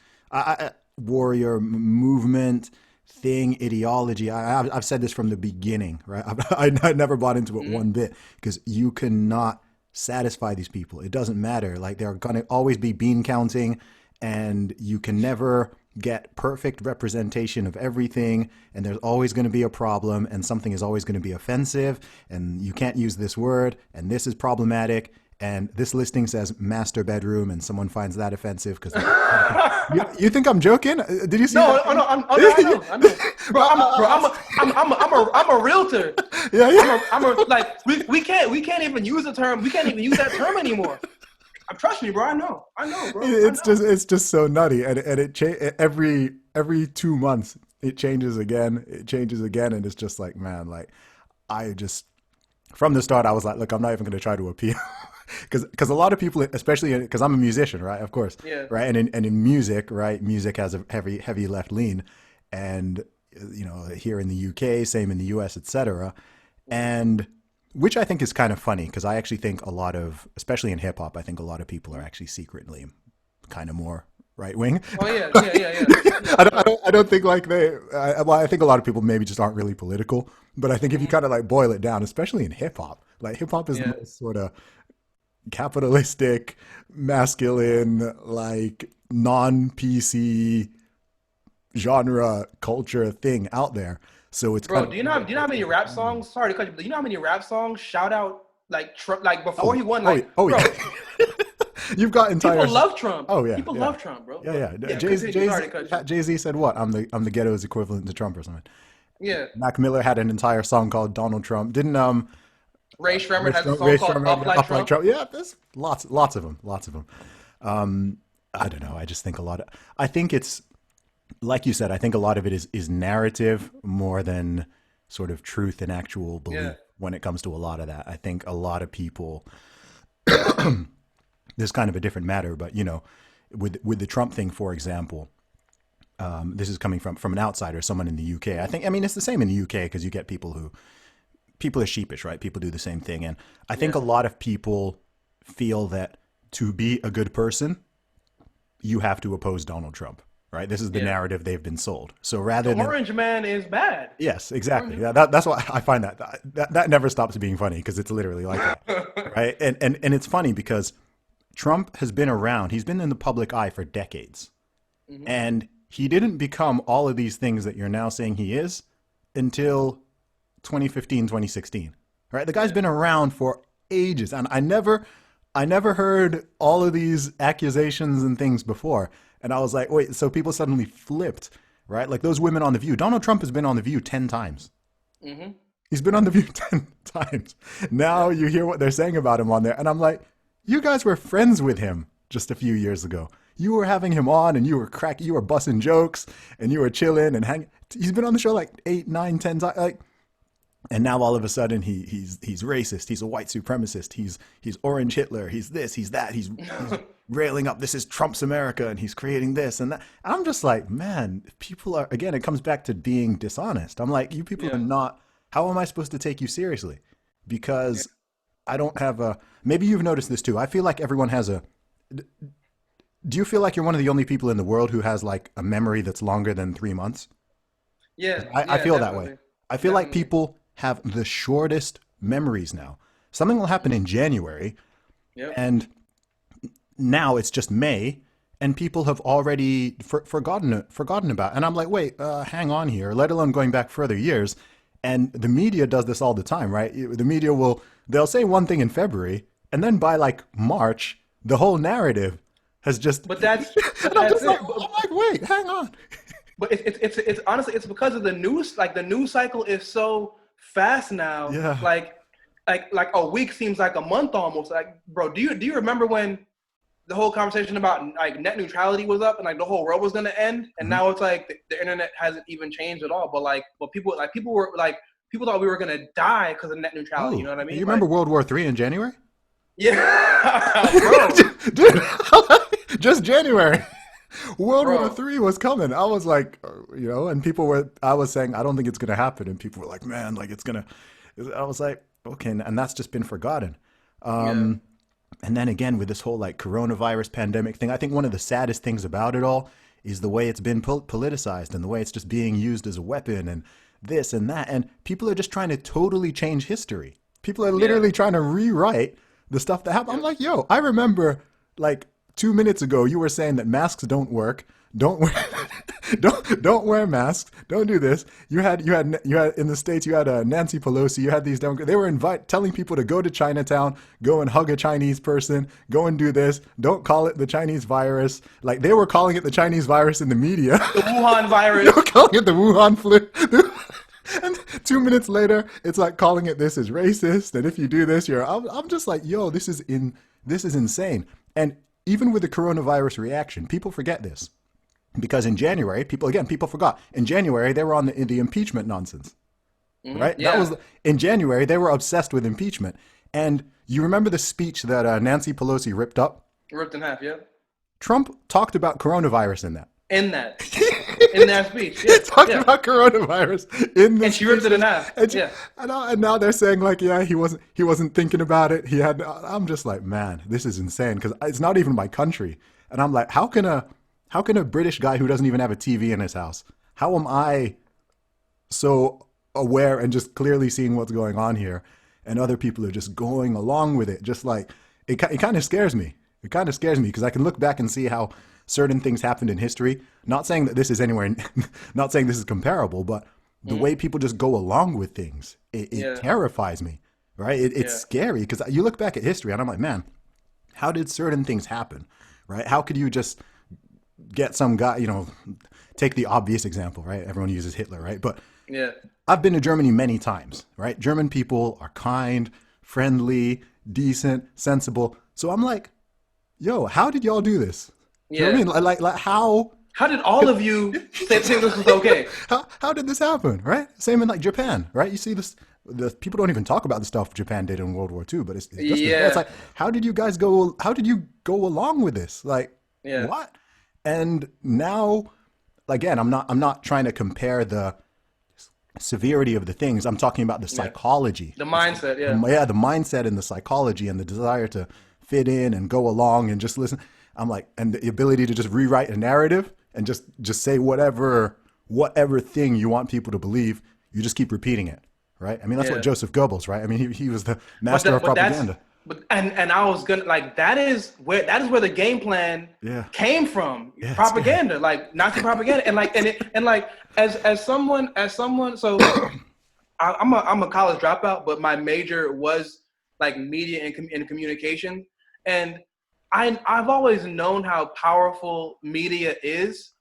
warrior movement thing, ideology. I've said this from the beginning, right? I never bought into it one bit, because you cannot satisfy these people. It doesn't matter. Like, they're going to always be bean counting, and you can never get perfect representation of everything, and there's always going to be a problem, and something is always going to be offensive, and you can't use this word, and this is problematic, and this listing says master bedroom, and someone finds that offensive because you think I'm joking? Did you see? No, I know. Bro, I'm a realtor. Yeah. Like, we can't even use the term. We can't even use that term anymore. Trust me, bro. I know, bro. It's just so nutty, and every 2 months it changes again. And it's just like, man, like, I just, from the start, I was like, look, I'm not even going to try to appeal. Because a lot of people, especially because I'm a musician, right? Of course, yeah. Right, and in music, right? Music has a heavy left lean, and you know, here in the UK, same in the US, etc. And which I think is kind of funny because I actually think a lot of, especially in hip hop, I think a lot of people are actually secretly kind of more right wing. Oh yeah. I don't think like well, I think a lot of people maybe just aren't really political, but I think if you kind of like boil it down, especially in hip hop, like hip hop is the Yeah. most sort of capitalistic, masculine, like non-PC genre culture thing out there. So it's kind Bro, of do you know how many rap songs? Sorry to cut you, but do you know how many rap songs shout out like Trump, like before he won? Like, oh bro, yeah. You've got entire. people love Trump. Oh yeah, People yeah, love Trump, bro. yeah, But yeah. yeah, continue. Sorry to cut you. Jay Z said what? I'm the ghetto's equivalent to Trump or something. Yeah, Mac Miller had an entire song called Donald Trump. Didn't Ray Shremmerd has a song Ray called Sherman "Up had Like Up Like Trump." Trump? Yeah, there's lots of them, lots of them. I don't know. I just think a lot of. I think it's like you said. I think a lot of it is narrative more than sort of truth and actual belief Yeah, when it comes to a lot of that. I think a lot of people. There's kind of a different matter, but you know, with the Trump thing, for example, this is coming from an outsider, someone in the UK. I mean, it's the same in the UK because you get people are sheepish, right? People do the same thing, and I think yeah, a lot of people feel that to be a good person, you have to oppose Donald Trump, right? This is the yeah. narrative they've been sold. So The rather than Orange Man is bad. yes, exactly. Orange. Yeah, that's why I find that never stops being funny because it's literally like that, right? And it's funny because Trump has been around. He's been in the public eye for decades. Hmm. And he didn't become all of these things that you're now saying he is until 2015, 2016. Right? The guy's Yeah, been around for ages. And I never heard all of these accusations and things before. And I was like, wait, so people suddenly flipped, right? Like those women on The View. Donald Trump has been on The View 10 times. hmm, He's been on The View 10 times. Now yeah. you hear what they're saying about him on there. And I'm like, you guys were friends with him just a few years ago. You were having him on and you were busting jokes and you were chilling and hanging. He's been on the show like 8, 9, 10 times. Like, and now all of a sudden he's racist. He's a white supremacist. He's orange Hitler. He's this, he's that. He's railing up. This is Trump's America and he's creating this and that. And I'm just like, man, people are, again, it comes back to being dishonest. I'm like, you people are Yeah, not, how am I supposed to take you seriously? yeah. Because I don't have a. Maybe you've noticed this too. I feel like everyone has a. Do you feel like you're one of the only people in the world who has like a memory that's longer than 3 months? Yeah, I yeah, feel that way. definitely, I feel like definitely. people have the shortest memories now. Something will happen in January, Yep. and now it's just May, and people have already forgotten about. It. And I'm like, wait, hang on here. Let alone going back further years, and the media does this all the time, right? The media they'll say one thing in February, and then by like March, the whole narrative has just. But that's And but I'm that's just like, it. I'm like, wait, hang on. But it's honestly it's because of the news. Like the news cycle is so fast now. Yeah. Like a week seems like a month almost. Like, bro, do you remember when the whole conversation about like net neutrality was up and like the whole world was gonna end? And Mhm. now it's like the internet hasn't even changed at all. But people were like people thought we were gonna die because of net neutrality. You Oh, know what I you mean? remember Like, World War III in January? yeah, bro, Dude, just January. World War bro. III was coming. I was like, and I was saying, I don't think it's going to happen. And people were like, man, like it's going to, I was like, okay. And that's just been forgotten. Yeah, Um, and then again, with this whole like coronavirus pandemic thing, I think one of the saddest things about it all is the way it's been politicized and the way it's just being used as a weapon and this and that. And people are just trying to totally change history. People are yeah, literally trying to rewrite the stuff that happened. I'm yep. like, yo, I remember like 2 minutes ago, you were saying that masks don't work. Don't wear, don't wear masks. Don't do this. You had in the States. You had Nancy Pelosi. You had these Democrats. They were telling people to go to Chinatown, go and hug a Chinese person, go and do this. Don't call it the Chinese virus. Like they were calling it the Chinese virus in the media. The Wuhan They were virus. calling it the Wuhan flu. And 2 minutes later, it's like calling it this is racist. And if you do this, I'm just like, yo, this is insane. And even with the coronavirus reaction, people forget this because in January, people forgot. In January, they were on the impeachment nonsense, right? That Yeah, was in January. They were obsessed with impeachment. And you remember the speech that Nancy Pelosi ripped up? ripped in half. Yeah. Trump talked about coronavirus in that. in that speech. Yeah, talking about coronavirus in this. And she ripped it in half. And now they're saying like, yeah, he wasn't thinking about it. I'm just like, man, this is insane because it's not even my country. And I'm like, how can a British guy who doesn't even have a TV in his house, how am I so aware and just clearly seeing what's going on here, and other people are just going along with it? Just like it kind of scares me. It kind of scares me because I can look back and see how certain things happened in history. Not saying that this is anywhere, not saying this is comparable, but the way people just go along with things, it terrifies me, right? It's scary because you look back at history and I'm like, man, how did certain things happen, right? How could you just get some guy, take the obvious example, right? Everyone uses Hitler, right? But I've been to Germany many times, right? German people are kind, friendly, decent, sensible. So I'm like, yo, how did y'all do this? You know what I mean? Like how did all of you say this was okay? How did this happen, right? Same in like Japan, right? You see this, the people don't even talk about the stuff Japan did in World War II, but it's just it's like, how did you go along with this? Like, what? And now, again, I'm not trying to compare the severity of the things. I'm talking about the psychology. The mindset, the mindset and the psychology and the desire to fit in and go along and just listen. I'm like, and the ability to just rewrite a narrative and just say whatever thing you want people to believe, you just keep repeating it, right? I mean, that's what Joseph Goebbels, right? I mean, he was the master of propaganda. And I was gonna like that is where the game plan came from. Propaganda, like Nazi propaganda, and as someone so I'm a college dropout, but my major was like media and communication, and I've always known how powerful media is,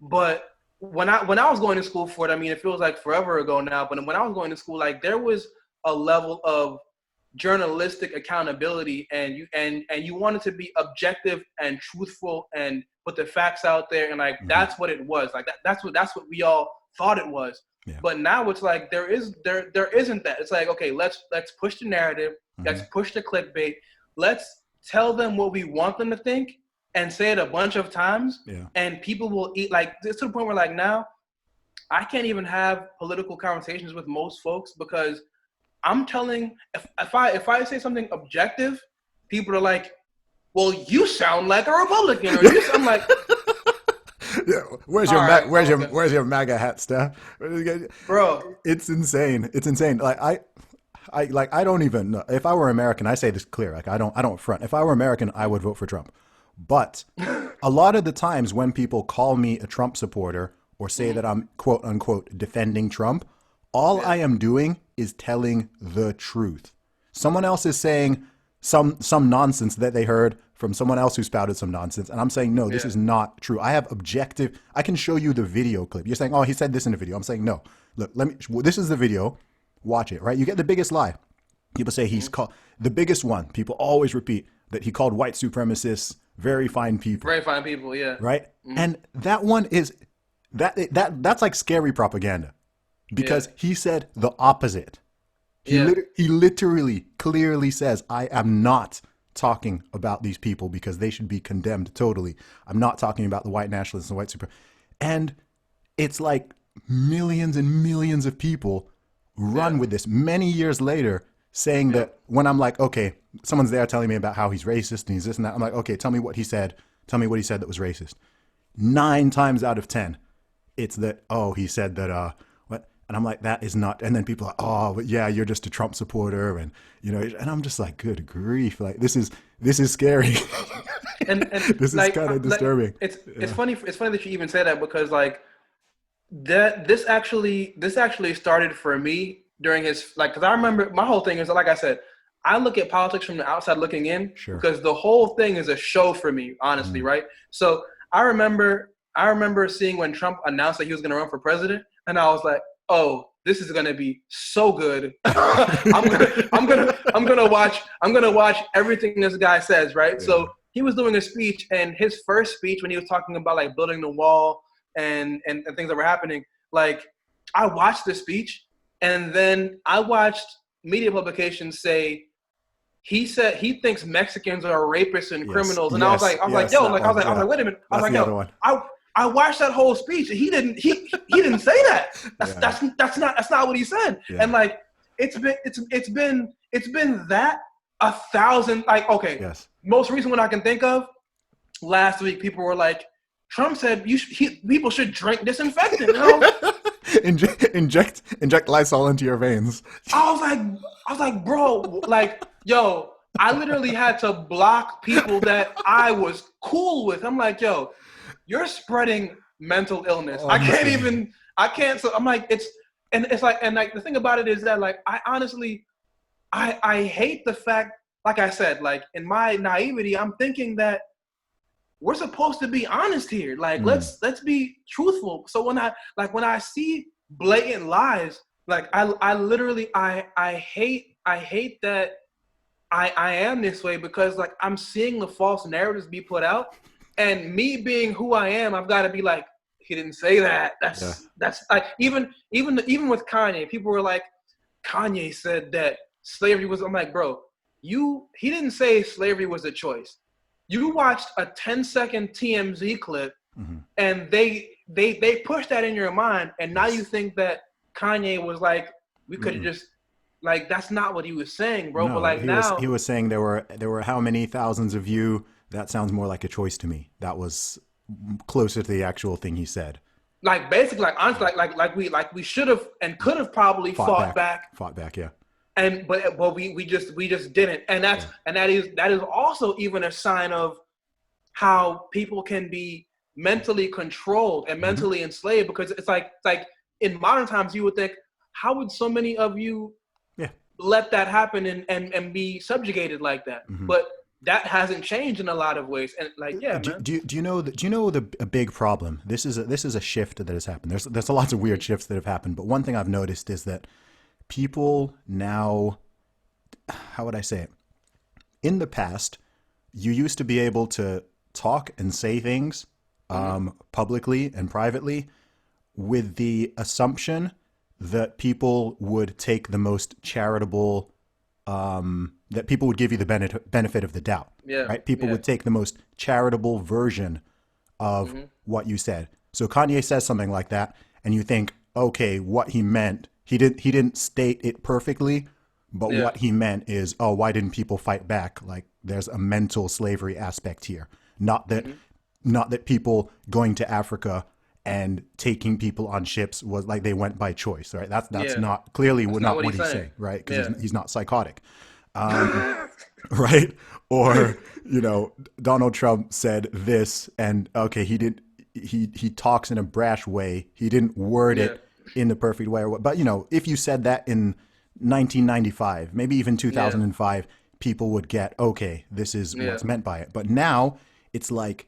but when I was going to school for it, I mean, it feels like forever ago now, but when I was going to school, like there was a level of journalistic accountability, and you wanted to be objective and truthful and put the facts out there, and like that's what it was. Like that's what we all thought it was. Yeah. But now it's like there isn't that. It's like, okay, let's push the narrative, let's push the clickbait, let's tell them what we want them to think and say it a bunch of times, and people will eat. Like it's to the point where like now I can't even have political conversations with most folks because I'm telling, if I say something objective, people are like, well, you sound like a Republican, or you sound like where's your MAGA hat, Steph? Bro, it's insane. Like I don't even know. If I were American, I say this clear. Like I don't front. If I were American, I would vote for Trump. But a lot of the times when people call me a Trump supporter or say that I'm quote unquote defending Trump, all I am doing is telling the truth. Someone else is saying some nonsense that they heard from someone else who spouted some nonsense. And I'm saying, no, this is not true. I have objective. I can show you the video clip. You're saying, oh, he said this in the video. I'm saying, no, look, this is the video. Watch it, right? You get the biggest lie. People say he's called the biggest one. People always repeat that he called white supremacists very fine people. Very fine people, yeah. Right? And that one is that's like scary propaganda. Because he said the opposite. He literally clearly says, I am not talking about these people because they should be condemned totally. I'm not talking about the white nationalists and white super. And it's like millions and millions of people run with this many years later saying that when I'm like, okay, someone's there telling me about how he's racist and he's this and that. I'm like, okay, tell me what he said. Tell me what he said that was racist. 9 times out of 10, it's that, oh, he said that, and I'm like, that is not. And then people are, oh, but yeah, you're just a Trump supporter, and and I'm just like, good grief, like this is scary, and this is kind of disturbing. It's funny that you even say that because like this actually started for me during his because I remember my whole thing is like I said, I look at politics from the outside looking in because the whole thing is a show for me, honestly, right? So I remember seeing when Trump announced that he was going to run for president, and I was like, oh, this is gonna be so good. I'm gonna watch everything this guy says, right? Yeah. So he was doing a speech, and his first speech when he was talking about like building the wall and things that were happening, like I watched the speech, and then I watched media publications say he said he thinks Mexicans are rapists and criminals, and I was like, yo, like I was like, wait a minute, I was like, yo, I watched that whole speech. He didn't say that. That's not what he said. Yeah. And like it's been that 1,000. Like, okay, yes. Most recent one I can think of. Last week, people were like, Trump said people should drink disinfectant. You know? inject Lysol into your veins. I was like, bro, like, yo, I literally had to block people that I was cool with. I'm like, yo, you're spreading mental illness. Oh, I can't. So I'm like, it's like the thing about it is that like, I honestly, I hate the fact, like I said, like in my naivety, I'm thinking that we're supposed to be honest here. Like, let's be truthful. So when I see blatant lies, like I literally, I hate that I am this way, because like I'm seeing the false narratives be put out, and me being who I am, I've got to be like, he didn't say that. That's like, even with Kanye, people were like, Kanye said that slavery was, I'm like, bro, he didn't say slavery was a choice. You watched a 10-second TMZ clip, and they pushed that in your mind, and now you think that Kanye was like, we could have just, like, that's not what he was saying, bro. No, but like he was saying there were how many thousands of you? That sounds more like a choice to me. That was closer to the actual thing he said. Like basically, like honestly, like we should have and could have probably fought back, yeah. But we just didn't, and that is also even a sign of how people can be mentally controlled and mentally enslaved, because it's like in modern times you would think, how would so many of you let that happen and be subjugated like that? But that hasn't changed in a lot of ways, and like do you know a big problem? This is a shift that has happened. There's lots of weird shifts that have happened, but one thing I've noticed is that people now, how would I say it? In the past, you used to be able to talk and say things publicly and privately with the assumption that people would take the most charitable, that people would give you the benefit of the doubt. Yeah. Right? People would take the most charitable version of what you said. So Kanye says something like that, and you think, okay, what he meant, he didn't state it perfectly, but what he meant is, oh, why didn't people fight back? Like, there's a mental slavery aspect here. Not that people going to Africa and taking people on ships was like they went by choice, right? That's not clearly not what he's saying, right? Because he's not psychotic, right? Or Donald Trump said this, and okay, he talks in a brash way. He didn't word it in the perfect way, or what? But if you said that in 1995, maybe even 2005, people would get, okay, this is what's meant by it. But now it's like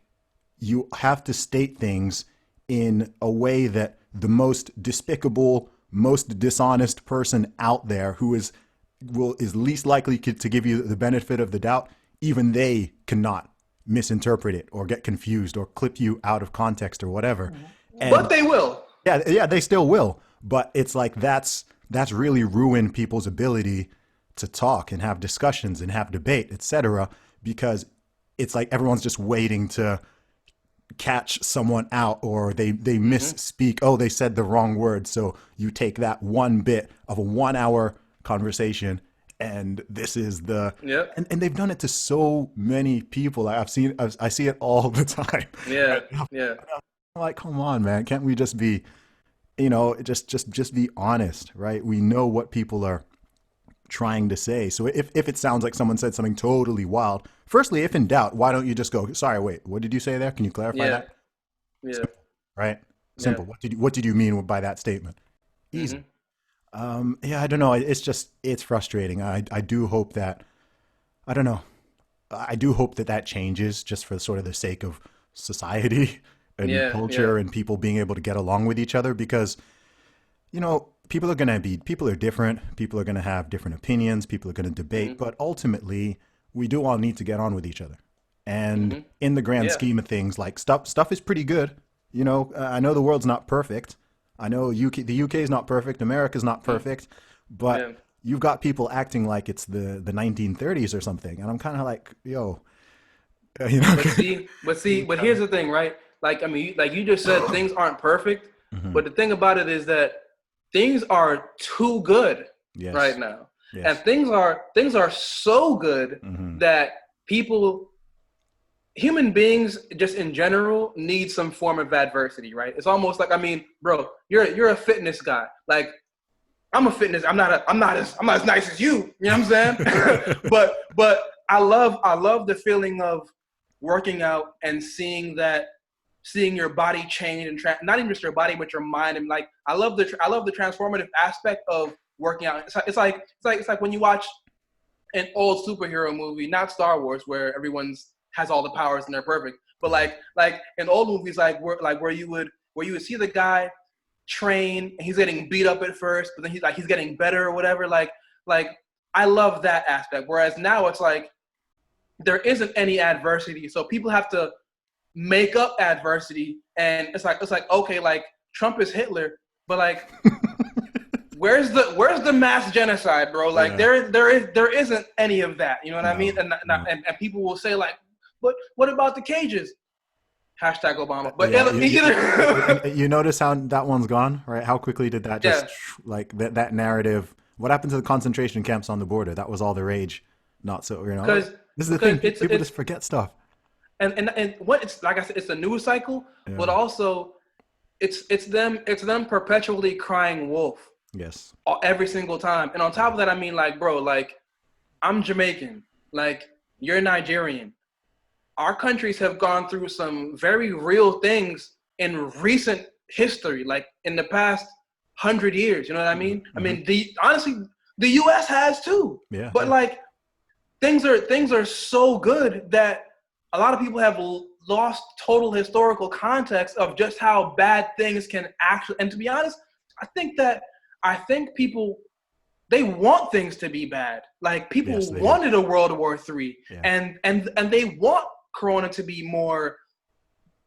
you have to state things in a way that the most despicable, most dishonest person out there who is least likely to give you the benefit of the doubt, even they cannot misinterpret it or get confused or clip you out of context or whatever. But they will. Yeah, they still will. But it's like that's really ruined people's ability to talk and have discussions and have debate, etc. Because it's like everyone's just waiting to catch someone out, or they misspeak. Oh, they said the wrong word. So you take that one bit of a 1 hour conversation, and this is the and they've done it to so many people. I see it all the time. I'm like, come on, man, can't we just be just be honest, right? We know what people are trying to say. So if it sounds like someone said something totally wild, firstly, if in doubt, why don't you just go, sorry, wait, what did you say there? Can you clarify that? Simple, right? Simple. What did you mean by that statement? Easy. I don't know. It's frustrating. I do hope that, I don't know. I do hope that changes, just for sort of the sake of society and culture and people being able to get along with each other, because, people are different. People are going to have different opinions. People are going to debate, but ultimately we do all need to get on with each other. And in the grand scheme of things, like stuff is pretty good. I know the world's not perfect. I know the UK is not perfect. America's not perfect, but you've got people acting like it's the 1930s or something. And I'm kind of like, yo, But here's the thing, right? I mean, like you just said, things aren't perfect, but the thing about it is that things are too good right now, and things are so good that human beings just in general need some form of adversity, right? It's almost like, I mean, bro, you're a fitness guy. Like, I'm a fitness. I'm not as nice as you. You know what I'm saying? but I love the feeling of working out and seeing your body change and not even just your body but your mind. And like, I love the transformative aspect of working out. It's like when you watch an old superhero movie, not Star Wars, where everyone's has all the powers and they're perfect, but like in old movies, where you would see the guy train and he's getting beat up at first, but then he's getting better or whatever. Like I love that aspect. Whereas now it's like there isn't any adversity, so people have to make up adversity, and it's like okay, like Trump is Hitler, but like where's the mass genocide, bro? Like there isn't any of that. You know what I mean? And people will say like, but what about the cages? Hashtag Obama. But you notice how that one's gone, right? How quickly did that just like that narrative? What happened to the concentration camps on the border? That was all the rage. Not so, you know. This is the thing. People just forget stuff. And what it's like I said, it's a news cycle, but also it's them perpetually crying wolf. Yes. Every single time. And on top of that, I mean, like, bro, like, I'm Jamaican, like, you're Nigerian. Our countries have gone through some very real things in recent history, like in the past 100 years. You know what I mean? I mean, honestly, the U.S. has too. Yeah. But like, things are so good that a lot of people have lost total historical context of just how bad things can actually. And to be honest, I think people, they want things to be bad. Like, people wanted a World War III, and they want Corona to be more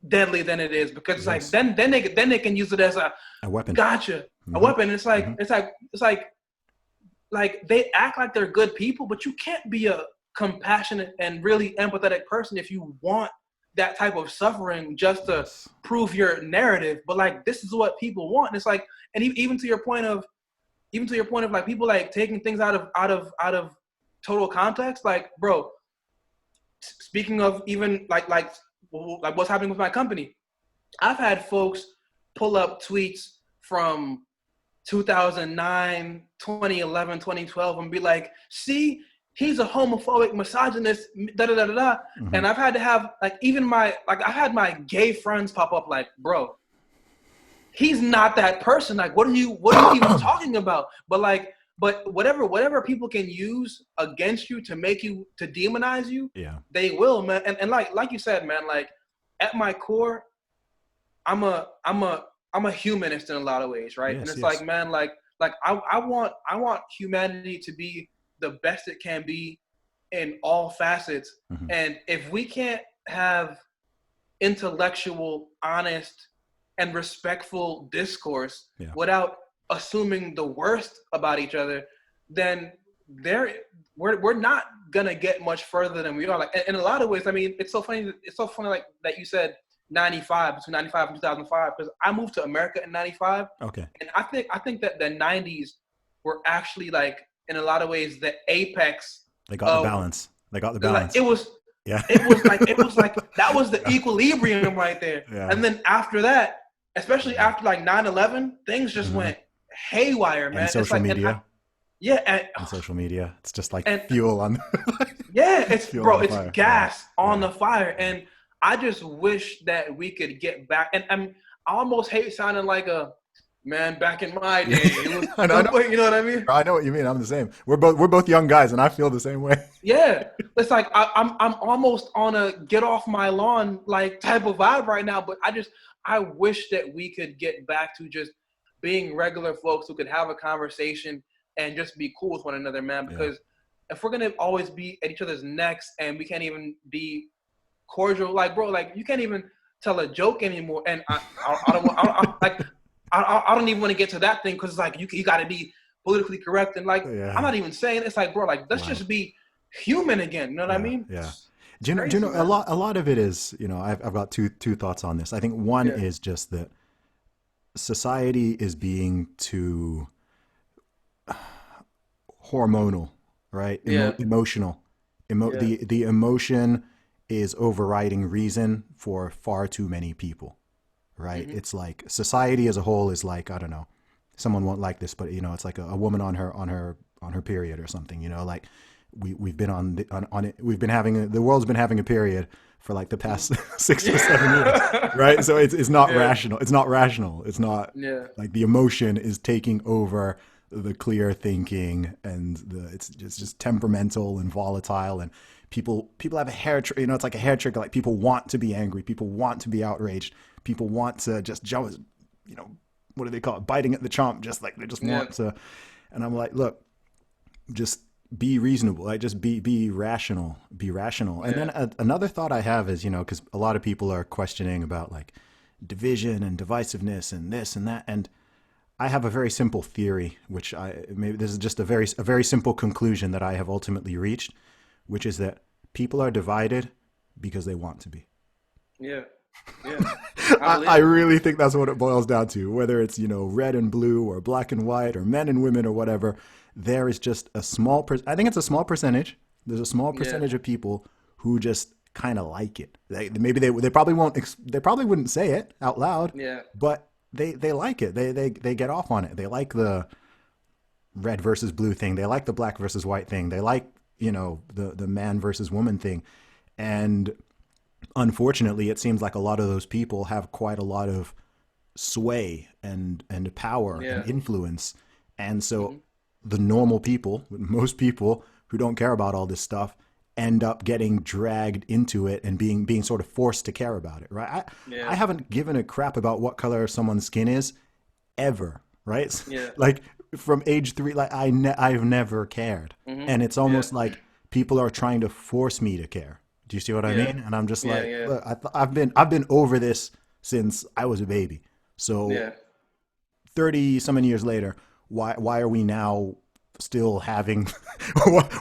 deadly than it is, because it's like then they can use it as a weapon. Gotcha, a weapon. It's like it's like they act like they're good people, but you can't be a compassionate and really empathetic person if you want that type of suffering just to prove your narrative. But like, this is what people want. And it's like, and even to your point of like people like taking things out of total context. Like, bro, speaking of even like what's happening with my company, I've had folks pull up tweets from 2009, 2011, 2012 and be like, see, he's a homophobic, misogynist, da-da-da-da-da. And I've had to have like I had my gay friends pop up like, bro, he's not that person. Like, what are you even talking about? But whatever people can use against you to demonize you, they will, man. And like you said, man, like, at my core, I'm a humanist in a lot of ways, right? Yes, and it's like, man, like I want humanity to be the best it can be in all facets. And if we can't have intellectual, honest, and respectful discourse without assuming the worst about each other, then we're not gonna get much further than we are. Like, in a lot of ways, I mean, it's so funny like that you said 95, between 95 and 2005, because I moved to America in 95. Okay. And I think that the 90s were actually, like, in a lot of ways, the apex. They got the balance. Like, it was like that was the equilibrium right there. Yeah. And then after that, especially after like 9/11, things just went haywire, man. And social media. And social media. It's just like fuel on. It's gas on the fire. And I just wish that we could get back. And I almost hate sounding like a man back in my day. It was, I know. You know what I mean? I know what you mean. I'm the same. We're both young guys, and I feel the same way. Yeah, it's like I'm almost on a get off my lawn like type of vibe right now. But I wish that we could get back to just being regular folks who could have a conversation and just be cool with one another, man. Because if we're gonna always be at each other's necks and we can't even be cordial, like, bro, like, you can't even tell a joke anymore. And I don't even want to get to that thing, because it's like you got to be politically correct, and like I'm not even saying it's like, bro, like, let's just be human again. You know what I mean? Yeah. Do you Crazy, know man. a lot of it is, I've got two thoughts on this. I think one Yeah. is just that society is being too hormonal, right? Yeah. Emotional. Yeah. The emotion is overriding reason for far too many people, right? Hmm. It's like society as a whole is like, I don't know, someone won't like this, but it's like a woman on her period or something, like we've been on it, we've been having the world's been having a period for like the past 6 or 7 years, right? So it's not Yeah. rational. It's not rational. It's not Yeah. like the emotion is taking over the clear thinking, and it's just temperamental and volatile, and people have a it's like a hair trigger. Like people want to be angry, people want to be outraged, people want to just jump, you know, what do they call it? Biting at the chomp, just like they just Yeah. want to. And I'm like, look, just be reasonable. Like just be rational, be rational. And Yeah. then another thought I have is, because a lot of people are questioning about like division and divisiveness and this and that. And I have a very simple theory, which maybe this is just a very simple conclusion that I have ultimately reached, which is that people are divided because they want to be. Yeah. Yeah. I I believe it. really think that's what it boils down to. Whether it's, red and blue or black and white or men and women or whatever, there is just a small, I think it's a small percentage. There's a small Yeah. percentage of people who just kind of like it. Maybe they probably won't, they probably wouldn't say it out loud, Yeah. but they like it. They get off on it. They like the red versus blue thing. They like the black versus white thing. They like, the man versus woman thing. And unfortunately, it seems like a lot of those people have quite a lot of sway and power and Yeah. influence. And so Hmm. the normal people, most people who don't care about all this stuff, end up getting dragged into it and being sort of forced to care about it, right? I Yeah. haven't given a crap about what color someone's skin is ever, right? Yeah. Like from age 3, like I've never cared, Hmm. and it's Yeah. almost like people are trying to force me to care. Do you see what I Yeah. mean? And I'm just Yeah. like, Yeah. look, I've been over this since I was a baby. So Yeah. 30 some years later, why are we now still having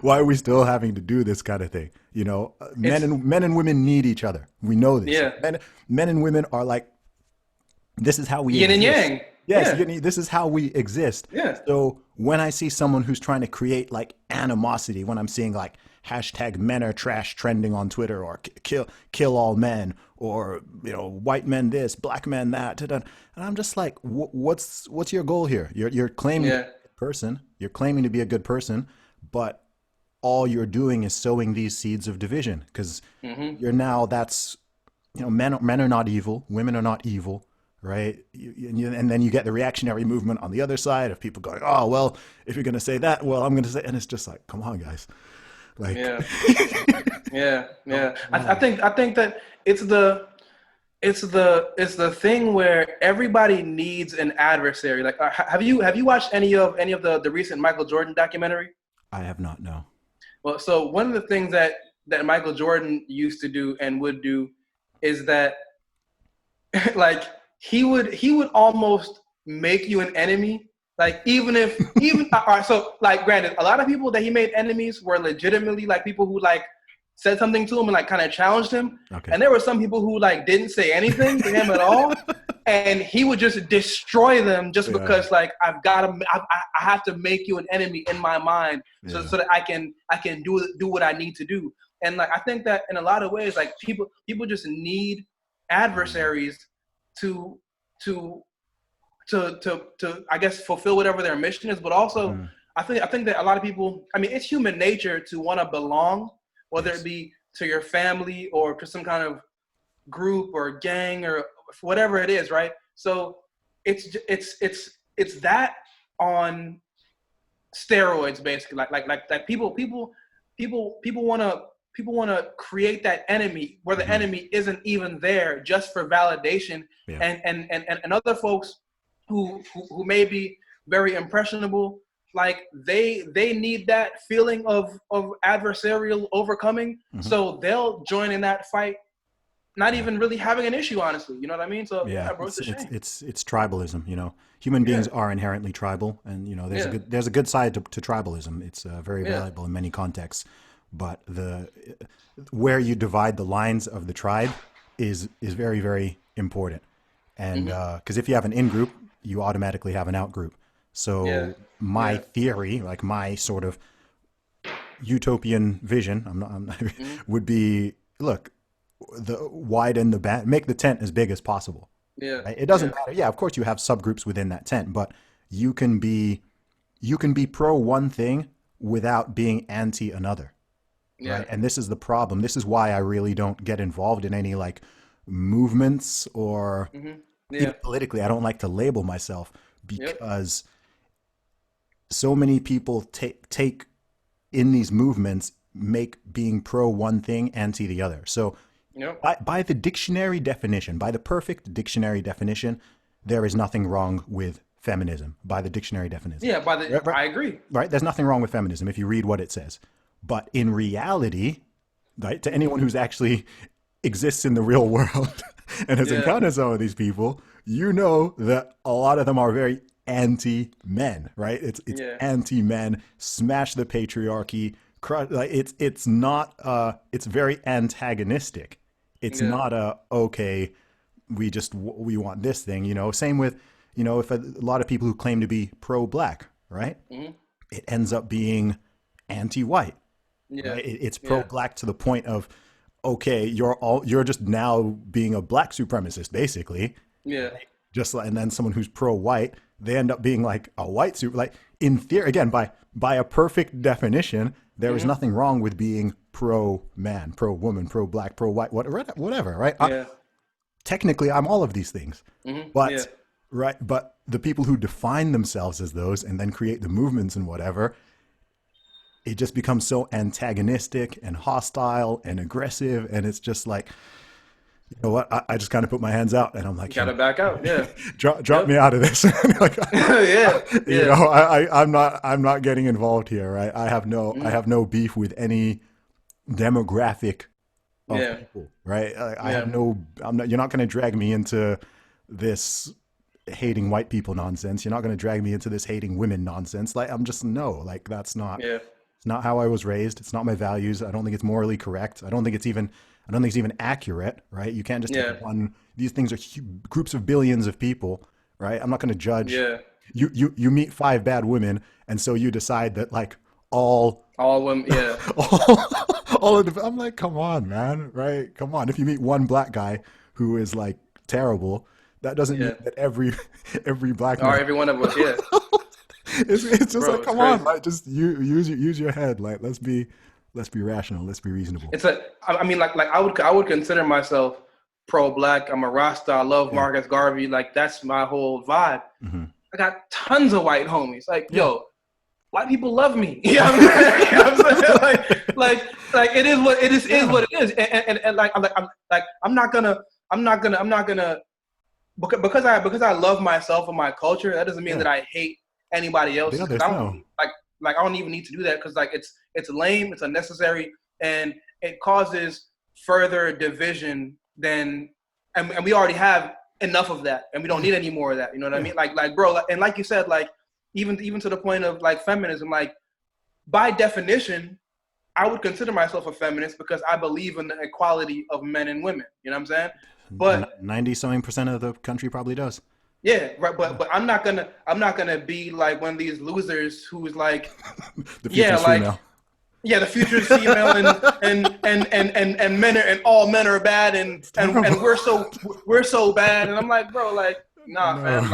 why are we still having to do this kind of thing? Men It's and women need each other. We know this. yeah. Men and women are like, this is how we Yin and exist. yang. Yes, Yeah. this is how we exist. Yeah. So when I see someone who's trying to create like animosity, when I'm seeing like hashtag men are trash trending on Twitter, or kill all men, or white men this, black men that, and I'm just like, what's your goal here? You're claiming to be Yeah. a good person. You're claiming to be a good person, but all you're doing is sowing these seeds of division, because Hmm. you're now that's men are not evil, women are not evil, right? And then you get the reactionary movement on the other side of people going, oh well, if you're going to say that, well I'm going to say, and it's just like, come on guys, like Yeah. Yeah. come Yeah. I on. think that it's the thing where everybody needs an adversary. Like, have you watched any of the recent Michael Jordan documentary? I have not, no. Well, so one of the things that Michael Jordan used to do and would do is that like he would almost make you an enemy. Like even all right, so like granted, a lot of people that he made enemies were legitimately like people who like said something to him and like kind of challenged him. Okay. And there were some people who like didn't say anything to him at all. And he would just destroy them just Yeah, because like I have to make you an enemy in my mind yeah. so that I can do what I need to do. And like I think that in a lot of ways, like people just need Mm, adversaries to to to I guess fulfill whatever their mission is. But also mm, I think that a lot of people, I mean, it's human nature to want to belong, whether it yes. be to your family or to some kind of group or gang or whatever it is, right? So it's that on steroids, basically. Like people want to create that enemy where the Hmm. enemy isn't even there, just for validation. Yeah. And other folks who may be very impressionable, like they need that feeling of adversarial overcoming, Hmm. so they'll join in that fight, not Yeah. even really having an issue, honestly. You know what I mean? So Yeah, yeah, bro, it's a shame. it's tribalism. Human beings Yeah. are inherently tribal, and there's a Yeah. good side to tribalism. It's very Yeah. valuable in many contexts. but where you divide the lines of the tribe is very, very important. And because if you have an in group, you automatically have an out group. Yeah. So my Yeah. theory, like my sort of utopian vision, would be, look, widen the band, make the tent as big as possible. Yeah. Right? It doesn't Yeah. matter. Yeah, of course you have subgroups within that tent, but you can be pro one thing without being anti another, Yeah. right? And this is the problem. This is why I really don't get involved in any like movements or Yeah. even politically. I don't like to label myself Yep. because so many people take in these movements make being pro one thing anti the other. So Yep. by the dictionary definition, by the perfect dictionary definition, there is nothing wrong with feminism by the dictionary definition. Yeah. Right, right, I agree. right? There's nothing wrong with feminism if you read what it says. But in reality, right, to anyone who's actually exists in the real world and has Yeah. encountered some of these people, you know that a lot of them are very anti-men, right? It's Yeah. anti-men, smash the patriarchy, like it's not it's very antagonistic. It's Yeah. not okay, we want this thing, you know. Same with, you know, if a lot of people who claim to be pro-black, right? It ends up being anti-white, Yeah. right? It's Yeah. pro-black to the point of, okay, you're just now being a black supremacist, basically. Yeah. Just like, and then someone who's pro-white, they end up being like a white super. Like in theory, again, by a perfect definition, there is nothing wrong with being pro-man, pro-woman, pro-black, pro-white, whatever, right? Yeah. Technically, I'm all of these things, Yeah. but right, but the people who define themselves as those and then create the movements and whatever, it just becomes so antagonistic and hostile and aggressive, and it's just like, you know what? I just kind of put my hands out, and I'm like, You gotta back out. Yeah. drop Yep. me out of this. Like, Yeah. you Yeah. know, I'm not getting involved here, right? I have no beef with any demographic of Yeah. people, right? I Yeah. have no, I'm not. You're not going to drag me into this hating white people nonsense. You're not going to drag me into this hating women nonsense. Like, I'm just, no, like that's not. Yeah. It's not how I was raised. It's not my values. I don't think it's morally correct. I don't think it's even accurate, right? You can't just Yeah. take one. These things are groups of billions of people, right? I'm not going to judge. Yeah. You meet 5 bad women, and so you decide that like all All women. Yeah. all of the. I'm like, come on, man, right? Come on. If you meet one black guy who is like terrible, that doesn't Yeah. mean that every black Or man. every one of us. Yeah. It's just Bro, like, it's come on, crazy. like just use your head. Like let's be rational. Let's be reasonable. I mean, like I would consider myself pro-black. I'm a Rasta. I love Yeah. Marcus Garvey. Like that's my whole vibe. Mm-hmm. I got tons of white homies. Like, Yeah. yo, white people love me. You know what I'm saying? You know what I'm saying? Like it is what it is. Yeah. Is what it is. And like I'm not gonna because I love myself and my culture. That doesn't mean Yeah. that I hate anybody else. The 'Cause others, I no. don't like I don't even need to do that because like it's lame. It's unnecessary and it causes further division than and we already have enough of that and we don't need any more of that. You know what I mean? Like bro, and like you said, like even to the point of like feminism, like by definition, I would consider myself a feminist because I believe in the equality of men and women. You know what I'm saying? But 90-something% of the country probably does. yeah, right. But I'm not gonna be like one of these losers who's like, The yeah, future's like female. yeah, the future is female and men are, and all men are bad and we're so bad. And I'm like, bro, like nah, No. fam,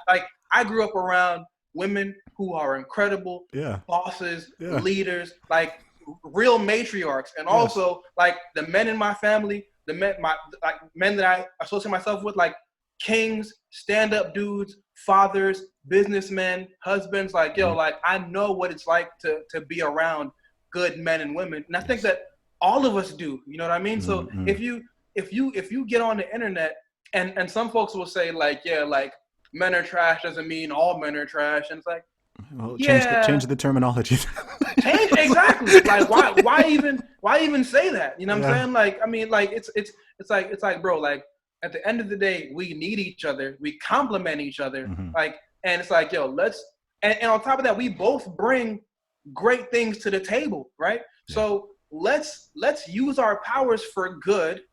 like I grew up around women who are incredible Yeah. bosses, Yeah. leaders, like real matriarchs, and also like the men in my family, men that I associate myself with, like kings, stand-up dudes, fathers, businessmen, husbands. Like yo, like I know what it's like to be around good men and women, and I think that all of us do. You know what I mean? So if you get on the internet and some folks will say like, yeah, like men are trash doesn't mean all men are trash, and it's like, Well, yeah, change the terminology. exactly. Like why even say that? You know what I'm Yeah. saying? Like I mean, like it's like bro, like at the end of the day, we need each other, we complement each other, Mhm. like, and it's like yo, let's and on top of that, we both bring great things to the table, right? Yeah. So let's use our powers for good,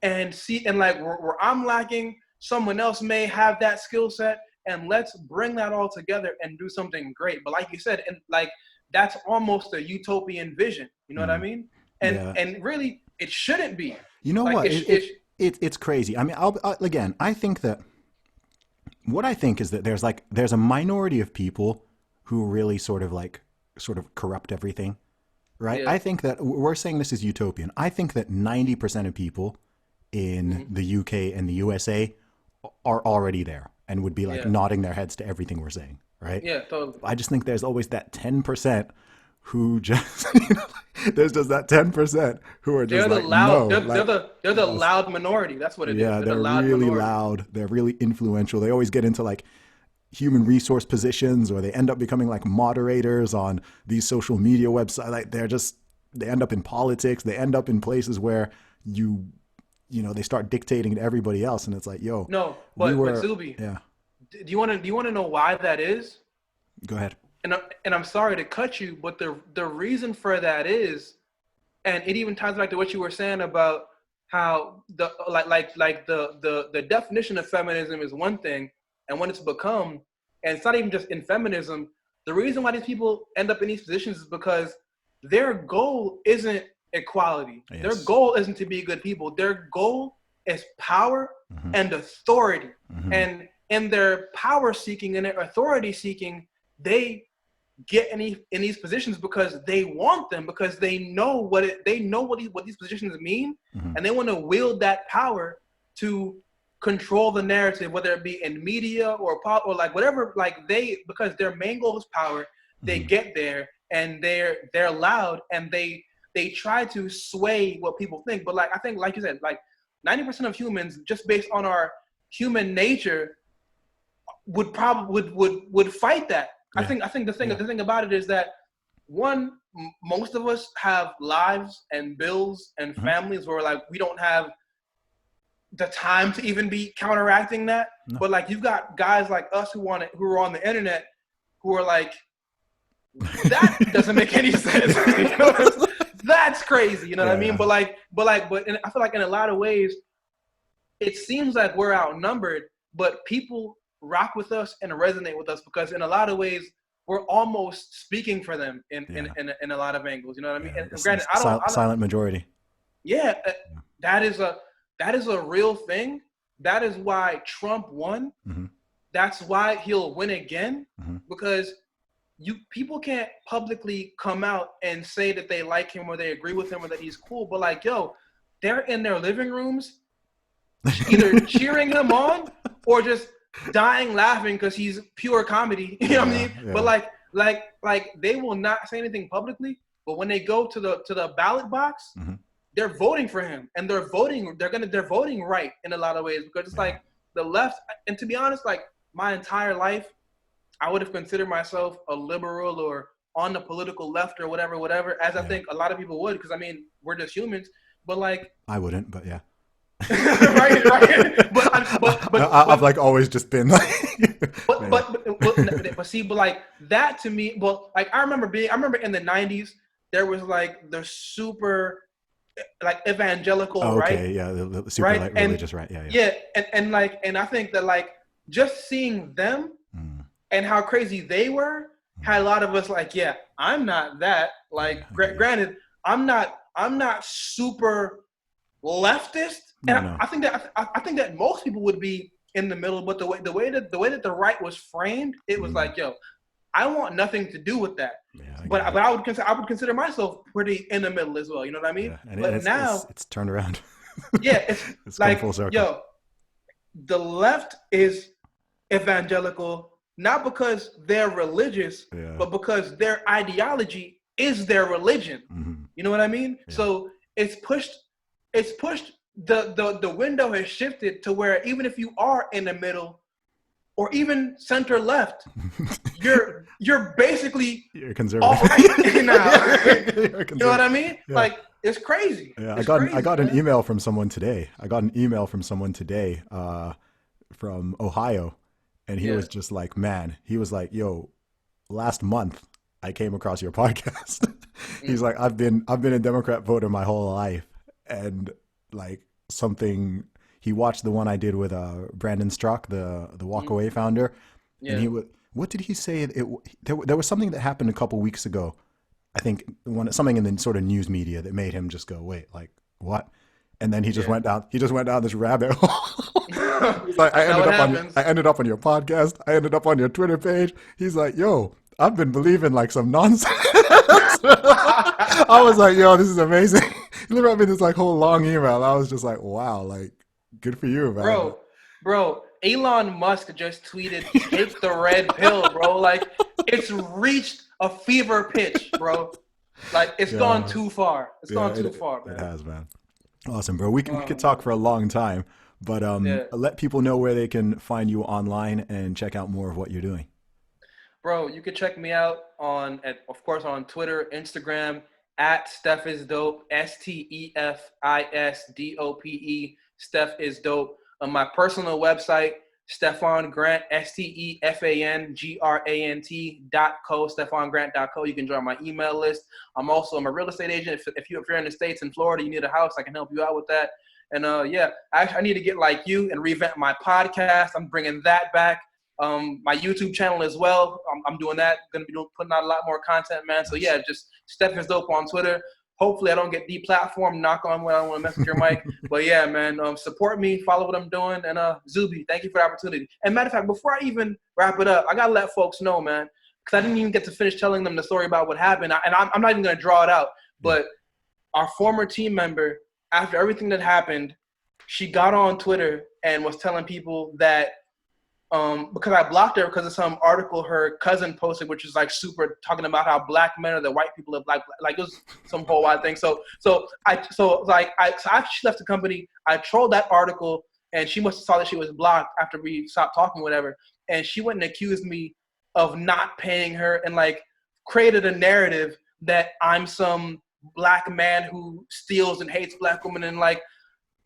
and see, and like where I'm lacking, someone else may have that skill set, and let's bring that all together and do something great. But like you said, and like that's almost a utopian vision. You know what I mean? And really, it shouldn't be. You know, like, what? It's crazy. I mean, again, I think that what I think is that there's a minority of people who really sort of corrupt everything, right? Yeah. I think that we're saying this is utopian. I think that 90% of people in the UK and the USA are already there and would be nodding their heads to everything we're saying, right? Yeah, totally. I just think there's always that 10% who just, there's just that 10% who are just they're the loud minority. That's what it is. Yeah, they're really loud. They're really influential. They always get into human resource positions, or they end up becoming moderators on these social media websites. They end up in politics. They end up in places where they start dictating to everybody else, and it's like, yo. No, but Zuby, yeah. Do you want to know why that is? Go ahead. And I'm sorry to cut you, but the reason for that is, and it even ties back to what you were saying about how the definition of feminism is one thing, and when it's become, and it's not even just in feminism, the reason why these people end up in these positions is because their goal isn't equality. Yes. Their goal isn't to be good people. Their goal is power and authority. And in their power seeking and their authority seeking, they get in these positions because they want them, because they know what these positions mean, and they want to wield that power to control the narrative, whether it be in media or pop or whatever. Because their main goal is power, they get there and they're loud, and they try to sway what people think. But I think, like you said, 90% of humans, just based on our human nature, would fight that. Yeah. I think the thing about it is that, one, most of us have lives and bills and families where we don't have the time to even be counteracting that. No. But you've got guys like us who are on the internet who are that doesn't make any sense. That's crazy, you know what I mean? But I feel like in a lot of ways, it seems like we're outnumbered, but people rock with us and resonate with us because in a lot of ways we're almost speaking for them in a lot of angles. You know what I mean? And granted, I don't silent majority. Yeah, that is a real thing. That is why Trump won. That's why he'll win again, because people can't publicly come out and say that they like him or they agree with him or that he's cool, but they're in their living rooms either cheering him on or just dying laughing because he's pure comedy. You know what I mean? Yeah. But they will not say anything publicly, but when they go to the ballot box, they're voting for him, and they're voting right in a lot of ways, because it's the left. And to be honest, my entire life, I would have considered myself a liberal or on the political left or whatever, as I think a lot of people would, because we're just humans. But I wouldn't, but yeah. right. But I've always just been but see, that to me, I remember in the 90s, there was the super evangelical, right? Okay, yeah, the super right? religious, right? Yeah. And I think that just seeing them and how crazy they were had a lot of us I'm not that. Granted, I'm not super leftist, and no. I think that most people would be in the middle. But the way that the right was framed, it was I want nothing to do with that. Yeah, but I would consider myself pretty in the middle as well. You know what I mean? Yeah. But now it's turned around. Yeah, it's full circle. Yo, the left is evangelical, not because they're religious, but because their ideology is their religion. You know what I mean? Yeah. So it's pushed. The window has shifted to where even if you are in the middle or even center left, you're basically conservative. All right now. You know what I mean? Yeah. It's crazy. Yeah, I got an email from someone today. From Ohio, and he was just man, he was yo, last month I came across your podcast. He's Mm, like, I've been a Democrat voter my whole life, and like something. He watched the one I did with Brandon Strzok, the mm, Walkaway founder, and yeah. he would. What did he say? There was something that happened a couple weeks ago. I think something in the sort of news media that made him just go, wait, like what? And then he just Yeah. went down. He just went down this rabbit hole. He's like, That's how it I happens. ended up on your podcast. I ended up on your Twitter page. He's like, yo, I've been believing like some nonsense. I was like, yo, this is amazing. He wrote me this like whole long email. I was just like, wow, like good for you, man. Bro, bro, Elon Musk just tweeted, "Take the red pill, bro." Like it's reached a fever pitch, bro. Like it's gone Yeah, too far. It's yeah, gone too far, it man. has, man. Awesome, bro. We could Oh talk man. for a long time, but Yeah. let people know where they can find you online and check out more of what you're doing. Bro, you can check me out of course on Twitter, Instagram at Steph is dope, STEFISDOPE. Steph is dope. On my personal website, Stefan Grant, STEFANGRANT.co, StefanGrant.co. You can join my email list. I'm a real estate agent. If you're in the States in Florida, you need a house, I can help you out with that. And yeah, I need to get like you and revamp my podcast. I'm bringing that back. My YouTube channel as well. I'm doing that. Going to be putting out a lot more content, man. So Nice. yeah, just Steph is dope on Twitter. Hopefully I don't get deplatformed. Knock on wood. I don't want to mess with your mic. But yeah, man, support me, follow what I'm doing, and Zuby, thank you for the opportunity. And matter of fact, before I even wrap it up, I gotta let folks know, man, because I didn't even get to finish telling them the story about what happened, and I'm not even gonna draw it out. Yeah. But our former team member, after everything that happened, she got on Twitter and was telling people that because I blocked her because of some article her cousin posted, which is like super talking about how black men are the white people of black, like it was some whole wild thing. So after she left the company, I trolled that article, and she must have saw that she was blocked after we stopped talking, whatever. And she went and accused me of not paying her, and like created a narrative that I'm some black man who steals and hates black women, and like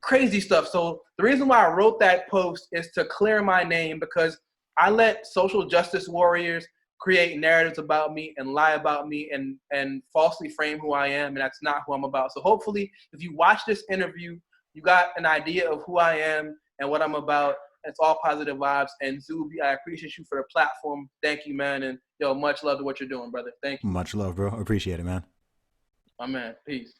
crazy stuff. So the reason why I wrote that post is to clear my name, because I let social justice warriors create narratives about me and lie about me and falsely frame who I am, and that's not who I'm about. So hopefully if you watch this interview, you got an idea of who I am and what I'm about. It's all positive vibes. And Zuby, I appreciate you for the platform. Thank you, man. And yo, much love to what you're doing, brother. Thank you. Much love, bro. Appreciate it, man. My man. Peace.